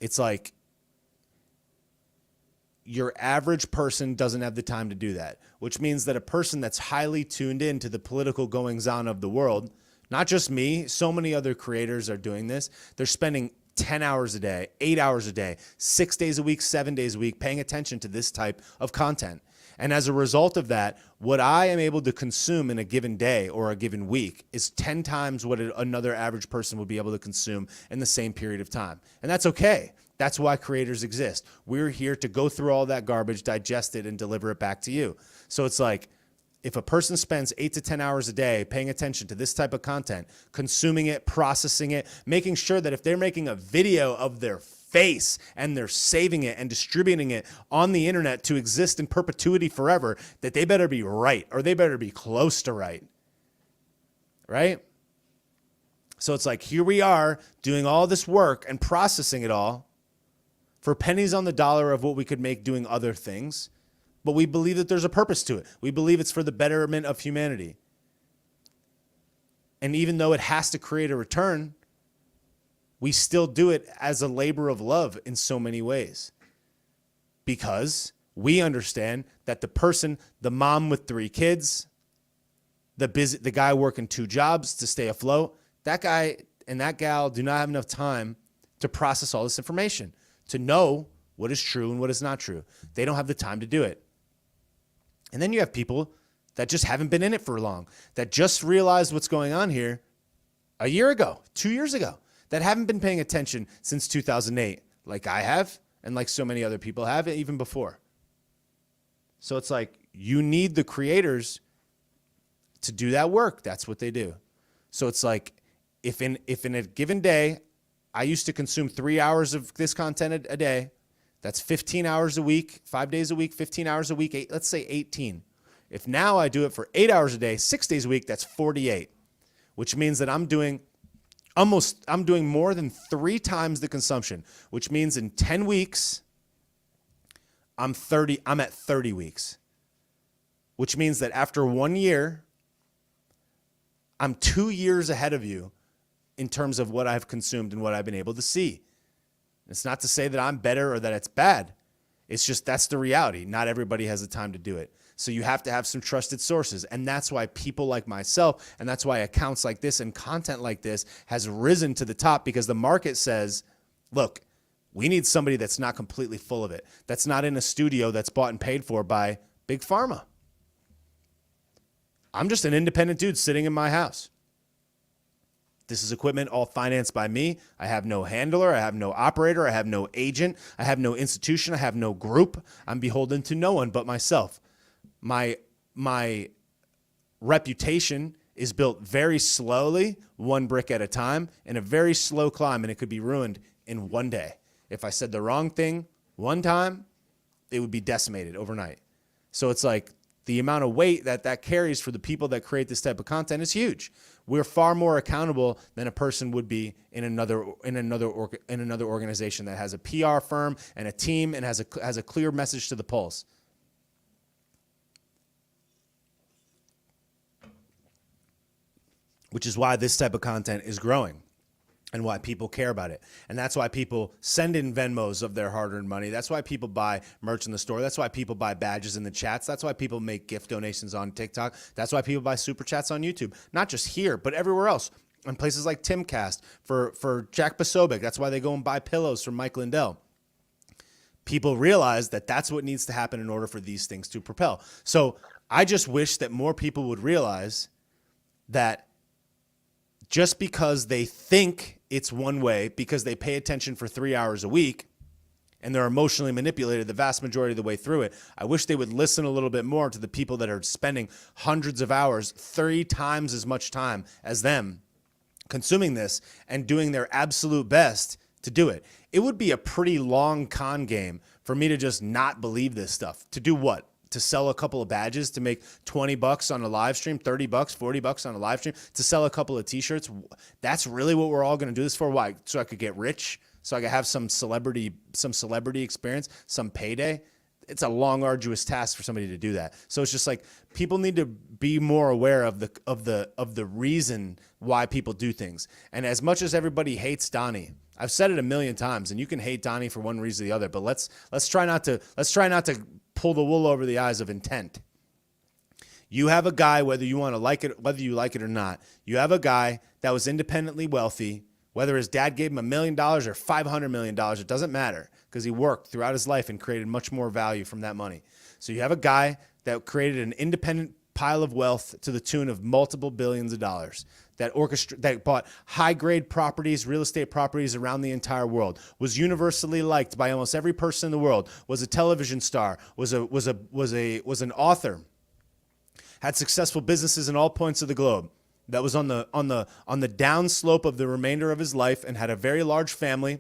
it's like your average person doesn't have the time to do that, which means that a person that's highly tuned in to the political goings-on of the world, not just me, so many other creators are doing this. They're spending 10 hours a day, 8 hours a day, 6 days a week, 7 days a week, paying attention to this type of content. And as a result of that, what I am able to consume in a given day or a given week is 10 times what another average person would be able to consume in the same period of time. And that's okay. That's why creators exist. We're here to go through all that garbage, digest it, and deliver it back to you. So it's like, if a person spends 8 to 10 hours a day paying attention to this type of content, consuming it, processing it, making sure that if they're making a video of their face and they're saving it and distributing it on the internet to exist in perpetuity forever, that they better be right or they better be close to right. Right? So it's like, here we are doing all this work and processing it all for pennies on the dollar of what we could make doing other things. But we believe that there's a purpose to it. We believe it's for the betterment of humanity. And even though it has to create a return, we still do it as a labor of love in so many ways. Because we understand that the person, the mom with 3 kids, the guy working 2 jobs to stay afloat, that guy and that gal do not have enough time to process all this information, to know what is true and what is not true. They don't have the time to do it. And then you have people that just haven't been in it for long, that just realized what's going on here a year ago, 2 years ago, that haven't been paying attention since 2008, like I have and like so many other people have, even before. So it's like you need the creators to do that work. That's what they do. So it's like if in a given day, I used to consume 3 hours of this content a day, that's 15 hours a week, 5 days a week, 15 hours a week, let's say 18. If now I do it for 8 hours a day, 6 days a week, that's 48, which means that I'm doing more than 3 times the consumption, which means in 10 weeks, I'm at 30 weeks, which means that after 1 year, I'm 2 years ahead of you in terms of what I've consumed and what I've been able to see. It's not to say that I'm better or that it's bad. It's just that's the reality. Not everybody has the time to do it. So you have to have some trusted sources. And that's why people like myself, and that's why accounts like this and content like this has risen to the top, because the market says, look, we need somebody that's not completely full of it, that's not in a studio that's bought and paid for by Big Pharma. I'm just an independent dude sitting in my house. This is equipment all financed by me. I have no handler. I have no operator. I have no agent. I have no institution. I have no group. I'm beholden to no one but myself. My reputation is built very slowly, 1 brick at a time, in a very slow climb, and it could be ruined in 1 day. If I said the wrong thing one time, it would be decimated overnight. So it's like the amount of weight that carries for the people that create this type of content is huge. We're far more accountable than a person would be in another organization that has a PR firm and a team and has a clear message to the pulse. Which is why this type of content is growing and why people care about it. And that's why people send in Venmos of their hard-earned money. That's why people buy merch in the store. That's why people buy badges in the chats. That's why people make gift donations on TikTok. That's why people buy super chats on YouTube. Not just here, but everywhere else. In places like Timcast for Jack Posobiec. That's why they go and buy pillows from Mike Lindell. People realize that that's what needs to happen in order for these things to propel. So I just wish that more people would realize that just because they think it's one way, because they pay attention for 3 hours a week and they're emotionally manipulated the vast majority of the way through it, I wish they would listen a little bit more to the people that are spending hundreds of hours, 3 times as much time as them, consuming this and doing their absolute best to do it. It would be a pretty long con game for me to just not believe this stuff. To do what? To sell a couple of badges, to make $20 on a live stream, $30, $40 on a live stream, to sell a couple of t-shirts. That's really what we're all going to do this for. Why? So I could get rich, so I could have some celebrity experience, some payday. It's a long, arduous task for somebody to do that. So it's just like people need to be more aware of the reason why people do things. And as much as everybody hates Donnie, I've said it a million times, and you can hate Donnie for one reason or the other, but let's try not to pull the wool over the eyes of intent. You have a guy, whether you like it or not, you have a guy that was independently wealthy, whether his dad gave him $1 million or $500 million, it doesn't matter, because he worked throughout his life and created much more value from that money. So you have a guy that created an independent pile of wealth to the tune of multiple billions of dollars, that bought high-grade properties, real estate properties around the entire world, was universally liked by almost every person in the world, was a television star, was an author, had successful businesses in all points of the globe, that was on the downslope of the remainder of his life, and had a very large family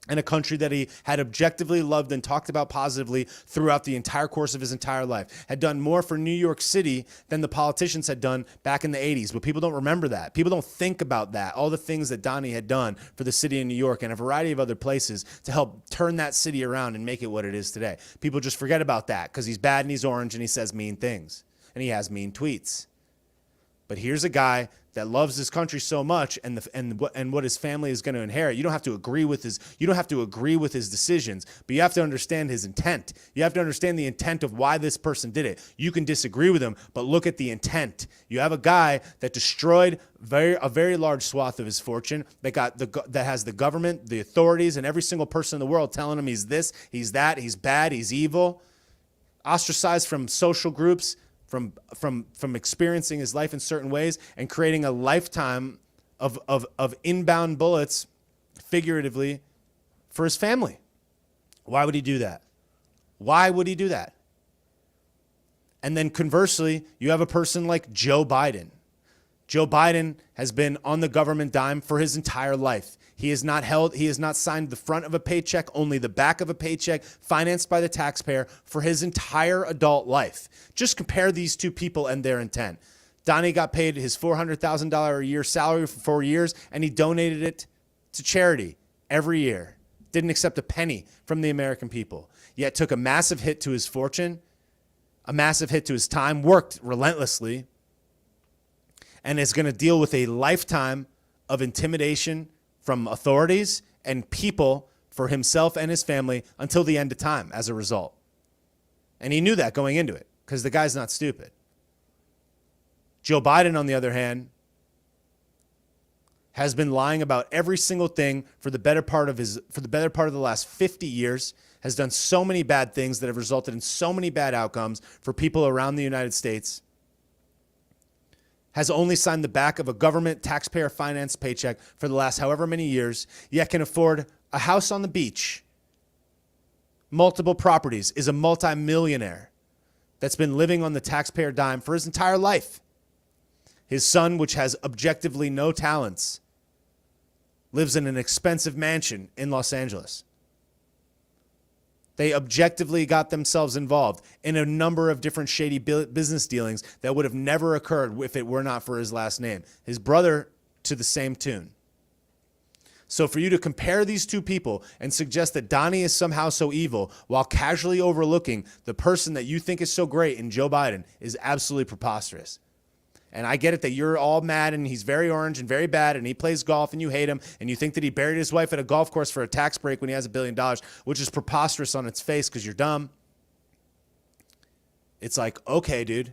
in a country that he had objectively loved and talked about positively throughout the entire course of his entire life, had done more for New York City than the politicians had done back in the 80s. But people don't remember that. People don't think about that. All the things that Donnie had done for the city of New York and a variety of other places to help turn that city around and make it what it is today. People just forget about that because he's bad and he's orange and he says mean things and he has mean tweets. But here's a guy that loves his country so much and what his family is going to inherit. You don't have to agree with his decisions, but you have to understand his intent. You have to understand the intent of why this person did it. You can disagree with him, but look at the intent. You have a guy that destroyed a very large swath of his fortune, that has the government, the authorities, and every single person in the world telling him he's this, he's that, he's bad, he's evil, ostracized from social groups, from experiencing his life in certain ways, and creating a lifetime of inbound bullets, figuratively, for his family. Why would he do that? Why would he do that? And then conversely, you have a person like Joe Biden. Joe Biden has been on the government dime for his entire life. He has not signed the front of a paycheck, only the back of a paycheck, financed by the taxpayer for his entire adult life. Just compare these two people and their intent. Donnie got paid his $400,000 a year salary for 4 years, and he donated it to charity every year. Didn't accept a penny from the American people, yet took a massive hit to his fortune, a massive hit to his time, worked relentlessly, and is going to deal with a lifetime of intimidation from authorities and people for himself and his family until the end of time as a result. And he knew that going into it because the guy's not stupid. Joe Biden, on the other hand, has been lying about every single thing for the better part of the last 50 years, has done so many bad things that have resulted in so many bad outcomes for people around the United States, has only signed the back of a government taxpayer-financed paycheck for the last however many years, yet can afford a house on the beach, multiple properties, is a multimillionaire that's been living on the taxpayer dime for his entire life. His son, which has objectively no talents, lives in an expensive mansion in Los Angeles. They objectively got themselves involved in a number of different shady business dealings that would have never occurred if it were not for his last name. His brother, to the same tune. So for you to compare these two people and suggest that Donnie is somehow so evil while casually overlooking the person that you think is so great in Joe Biden is absolutely preposterous. And I get it that you're all mad and he's very orange and very bad and he plays golf and you hate him and you think that he buried his wife at a golf course for a tax break when he has $1 billion, which is preposterous on its face because you're dumb. It's like, okay, dude,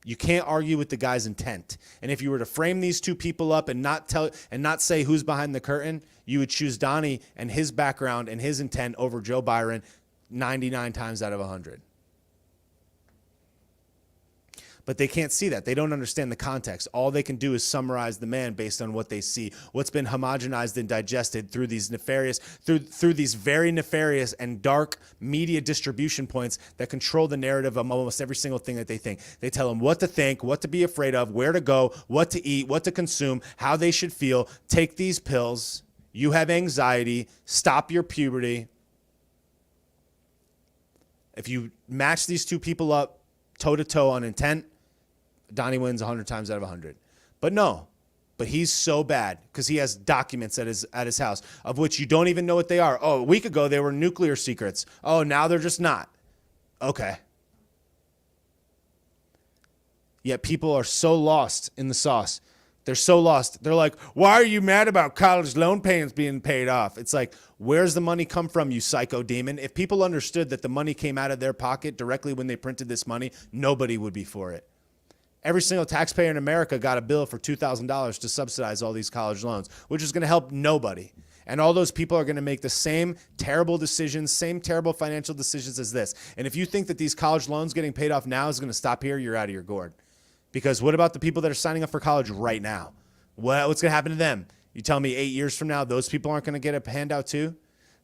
you can't argue with the guy's intent. And if you were to frame these two people up and not say who's behind the curtain, you would choose Donnie and his background and his intent over Joe Biden 99 times out of 100. But they can't see that. They don't understand the context. All they can do is summarize the man based on what they see, what's been homogenized and digested through these very nefarious and dark media distribution points that control the narrative of almost every single thing that they think. They tell them what to think, what to be afraid of, where to go, what to eat, what to consume, how they should feel. Take these pills. You have anxiety. Stop your puberty. If you match these two people up toe-to-toe on intent, Donnie wins 100 times out of 100. But he's so bad because he has documents at his house of which you don't even know what they are. Oh, a week ago they were nuclear secrets. Oh, now they're just not. Okay. Yet people are so lost in the sauce. They're so lost. They're like, why are you mad about college loan payments being paid off? It's like, where's the money come from, you psycho demon? If people understood that the money came out of their pocket directly when they printed this money, nobody would be for it. Every single taxpayer in America got a bill for $2,000 to subsidize all these college loans, which is going to help nobody. And all those people are going to make the same terrible decisions, same terrible financial decisions as this. And if you think that these college loans getting paid off now is going to stop here, you're out of your gourd. Because what about the people that are signing up for college right now? What's going to happen to them? You tell me 8 years from now, those people aren't going to get a handout too?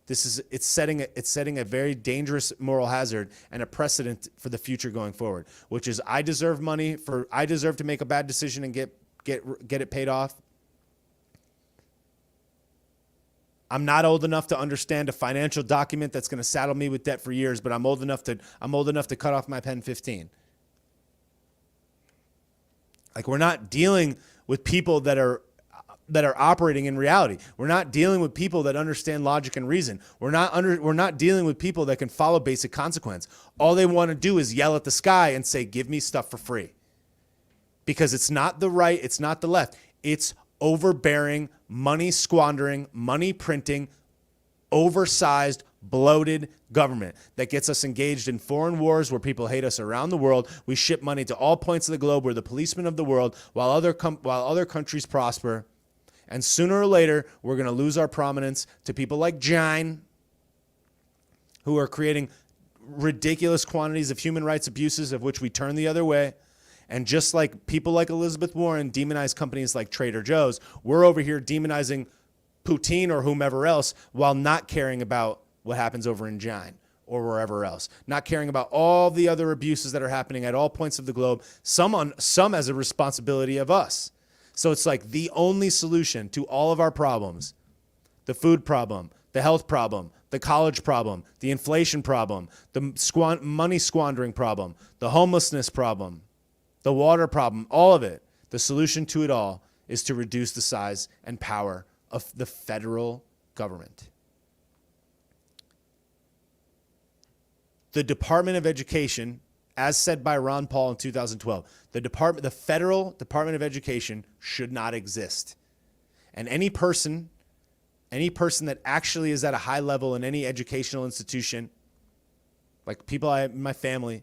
It's setting a very dangerous moral hazard and a precedent for the future going forward, which is I deserve to make a bad decision and get it paid off. I'm not old enough to understand a financial document that's going to saddle me with debt for years, but I'm old enough to cut off my pen 15. Like, we're not dealing with people that are operating in reality. We're not dealing with people that understand logic and reason. We're not dealing with people that can follow basic consequence. All they want to do is yell at the sky and say, "Give me stuff for free." because it's not the right, it's not the left. It's overbearing, money squandering, money printing, oversized, bloated government that gets us engaged in foreign wars where people hate us around the world. We ship money to all points of the globe. We're the policemen of the world while other countries prosper. And sooner or later, we're going to lose our prominence to people like Jine, who are creating ridiculous quantities of human rights abuses of which we turn the other way. And just like people like Elizabeth Warren demonize companies like Trader Joe's, we're over here demonizing Putin or whomever else while not caring about what happens over in Jine or wherever else, not caring about all the other abuses that are happening at all points of the globe, some as a responsibility of us. So it's like the only solution to all of our problems, the food problem, the health problem, the college problem, the inflation problem, the money squandering problem, the homelessness problem, the water problem, all of it, the solution to it all is to reduce the size and power of the federal government. The Department of Education, as said by Ron Paul in 2012, the federal Department of Education should not exist. And any person that actually is at a high level in any educational institution, like people in my family,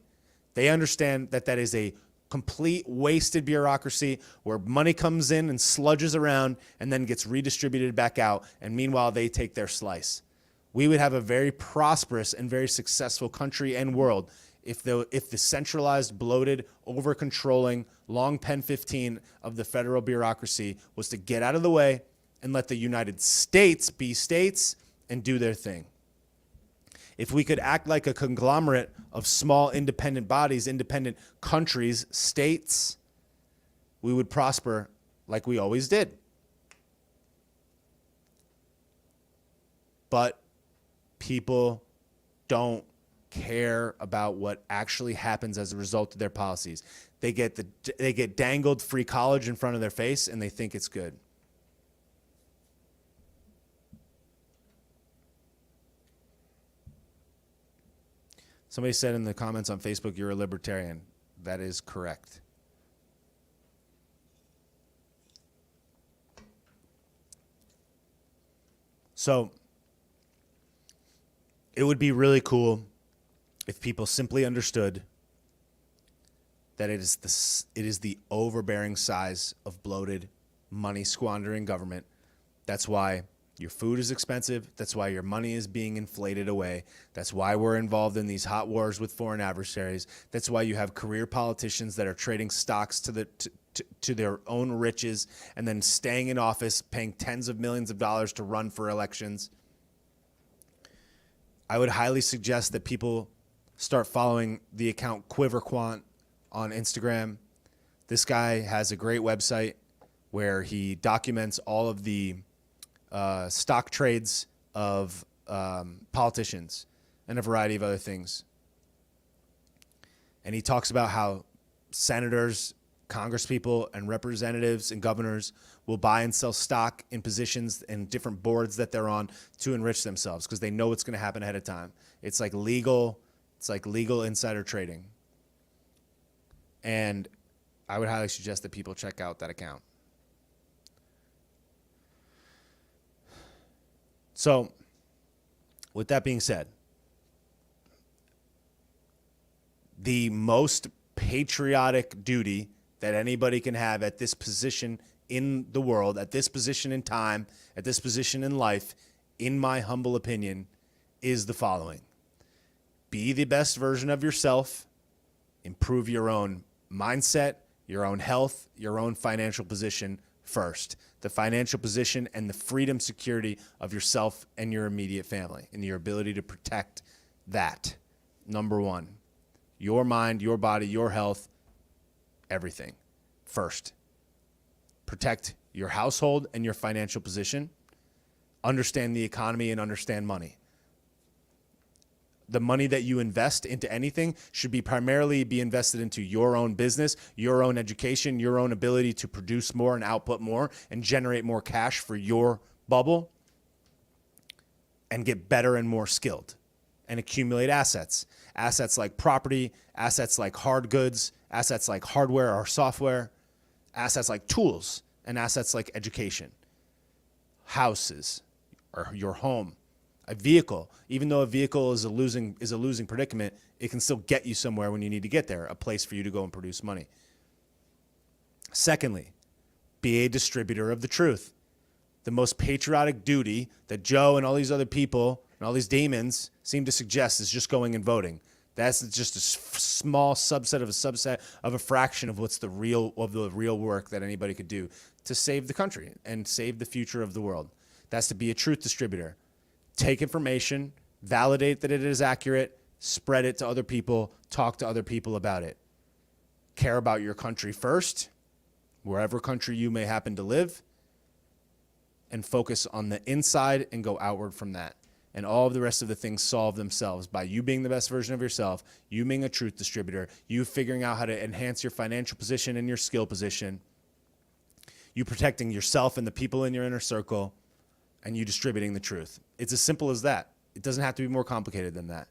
they understand that that is a complete wasted bureaucracy where money comes in and sludges around and then gets redistributed back out. And meanwhile, they take their slice. We would have a very prosperous and very successful country and world if the centralized, bloated, over-controlling, long pen 15 of the federal bureaucracy was to get out of the way and let the United States be states and do their thing. If we could act like a conglomerate of small independent bodies, independent countries, states, we would prosper like we always did. But people don't care about what actually happens as a result of their policies. They get dangled free college in front of their face and they think it's good. Somebody said in the comments on Facebook, you're a libertarian. That is correct. So it would be really cool if people simply understood that it is the overbearing size of bloated, money squandering government. That's why your food is expensive. That's why your money is being inflated away. That's why we're involved in these hot wars with foreign adversaries. That's why you have career politicians that are trading stocks to their own riches and then staying in office, paying tens of millions of dollars to run for elections. I would highly suggest that people start following the account QuiverQuant on Instagram. This guy has a great website where he documents all of the stock trades of politicians and a variety of other things. And he talks about how senators, congresspeople, and representatives and governors will buy and sell stock in positions and different boards that they're on to enrich themselves because they know what's going to happen ahead of time. It's like legal insider trading. And I would highly suggest that people check out that account. So, with that being said, the most patriotic duty that anybody can have at this position in the world, at this position in time, at this position in life, in my humble opinion, is the following. Be the best version of yourself. Improve your own mindset, your own health, your own financial position first. The financial position and the freedom, security of yourself and your immediate family and your ability to protect that. Number one, your mind, your body, your health, everything first. Protect your household and your financial position. Understand the economy and understand money. The money that you invest into anything should be primarily be invested into your own business, your own education, your own ability to produce more and output more and generate more cash for your bubble and get better and more skilled and accumulate assets. Assets like property, assets like hard goods, assets like hardware or software, Assets like tools and assets like education, houses, or your home, a vehicle. Even though a vehicle is a losing predicament, it can still get you somewhere when you need to get there, a place for you to go and produce money. Secondly, be a distributor of the truth. The most patriotic duty that Joe and all these other people and all these demons seem to suggest is just going and voting. That's just a small subset of a fraction of what's the real work that anybody could do to save the country and save the future of the world. That's to be a truth distributor. Take information, validate that it is accurate, spread it to other people, talk to other people about it. Care about your country first, wherever country you may happen to live, and focus on the inside and go outward from that. And all of the rest of the things solve themselves by you being the best version of yourself, you being a truth distributor, you figuring out how to enhance your financial position and your skill position, you protecting yourself and the people in your inner circle, and you distributing the truth. It's as simple as that. It doesn't have to be more complicated than that.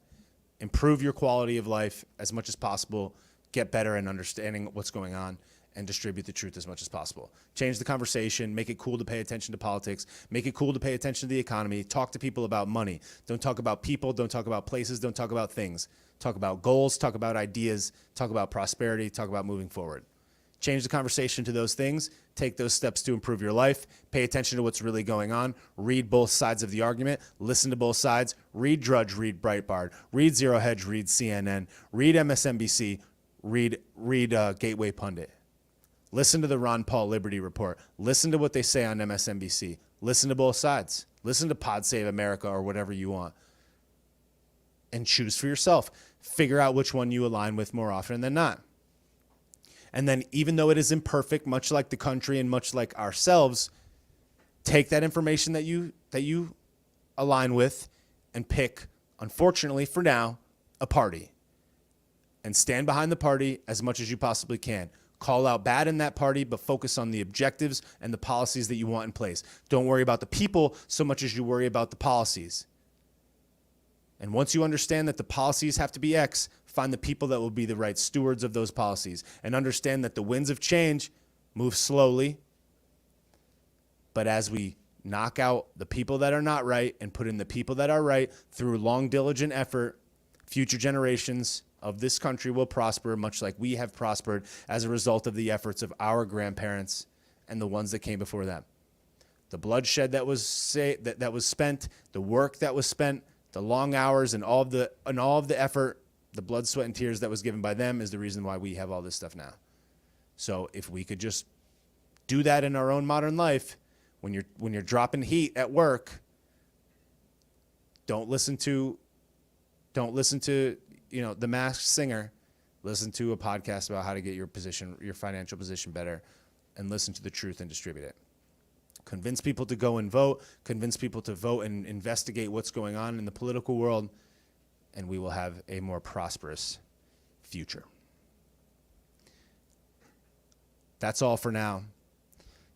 Improve your quality of life as much as possible, get better in understanding what's going on, and distribute the truth as much as possible. Change the conversation, make it cool to pay attention to politics, make it cool to pay attention to the economy, talk to people about money. Don't talk about people, don't talk about places, don't talk about things. Talk about goals, talk about ideas, talk about prosperity, talk about moving forward. Change the conversation to those things, take those steps to improve your life, pay attention to what's really going on, read both sides of the argument, listen to both sides, read Drudge, read Breitbart, read Zero Hedge, read CNN, read MSNBC, read Gateway Pundit. Listen to the Ron Paul Liberty Report. Listen to what they say on MSNBC. Listen to both sides. Listen to Pod Save America or whatever you want. And choose for yourself. Figure out which one you align with more often than not. And then even though it is imperfect, much like the country and much like ourselves, take that information that you align with and pick, unfortunately for now, a party. And stand behind the party as much as you possibly can. Call out bad in that party, but focus on the objectives and the policies that you want in place. Don't worry about the people so much as you worry about the policies. And once you understand that the policies have to be X, find the people that will be the right stewards of those policies. And understand that the winds of change move slowly. But as we knock out the people that are not right and put in the people that are right through long, diligent effort, future generations of this country will prosper, much like we have prospered as a result of the efforts of our grandparents and the ones that came before them. The bloodshed that was spent, the work that was spent, the long hours, and all of the effort, the blood, sweat, and tears that was given by them is the reason why we have all this stuff now. So if we could just do that in our own modern life, when you're dropping heat at work, don't listen to The Masked Singer. Listen to a podcast about how to get your financial position better, and listen to the truth and distribute it. Convince people to go and vote. Convince people to vote and investigate what's going on in the political world, and we will have a more prosperous future. That's all for now.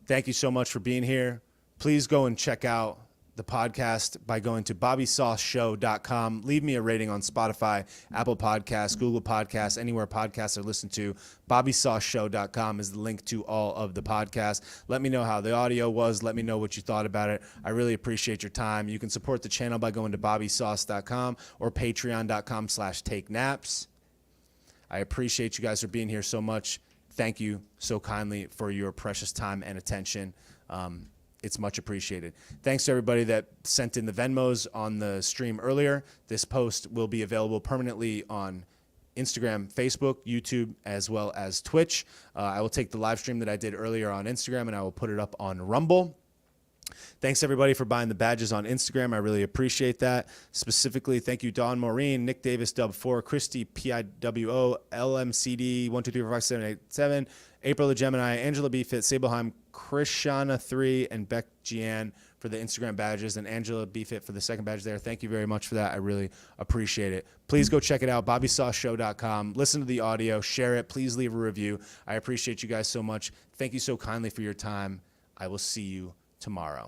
Thank you so much for being here. Please go and check out the podcast by going to bobbysauceshow.com. Leave me a rating on Spotify, Apple Podcasts, Google Podcasts, anywhere podcasts are listened to. bobbysauceshow.com is the link to all of the podcasts. Let me know how the audio was. Let me know what you thought about it. I really appreciate your time. You can support the channel by going to bobbysauce.com or patreon.com/takenaps. I appreciate you guys for being here so much. Thank you so kindly for your precious time and attention. It's much appreciated. Thanks to everybody that sent in the Venmos on the stream earlier. This post will be available permanently on Instagram, Facebook, YouTube, as well as Twitch. I will take the live stream that I did earlier on Instagram and I will put it up on Rumble. Thanks everybody for buying the badges on Instagram. I really appreciate that. Specifically, thank you Dawn Maureen, Nick Davis Dub4, Christy PIWO, LMCD 1234577, April the Gemini, Angela B Fit, Sableheim, Krishana 3, and Beck Gian for the Instagram badges, and Angela B Fit for the second badge there. Thank you very much for that. I really appreciate it. Please go check it out, bobbysauceshow.com. Listen to the audio, share it. Please leave a review. I appreciate you guys so much. Thank you so kindly for your time. I will see you tomorrow.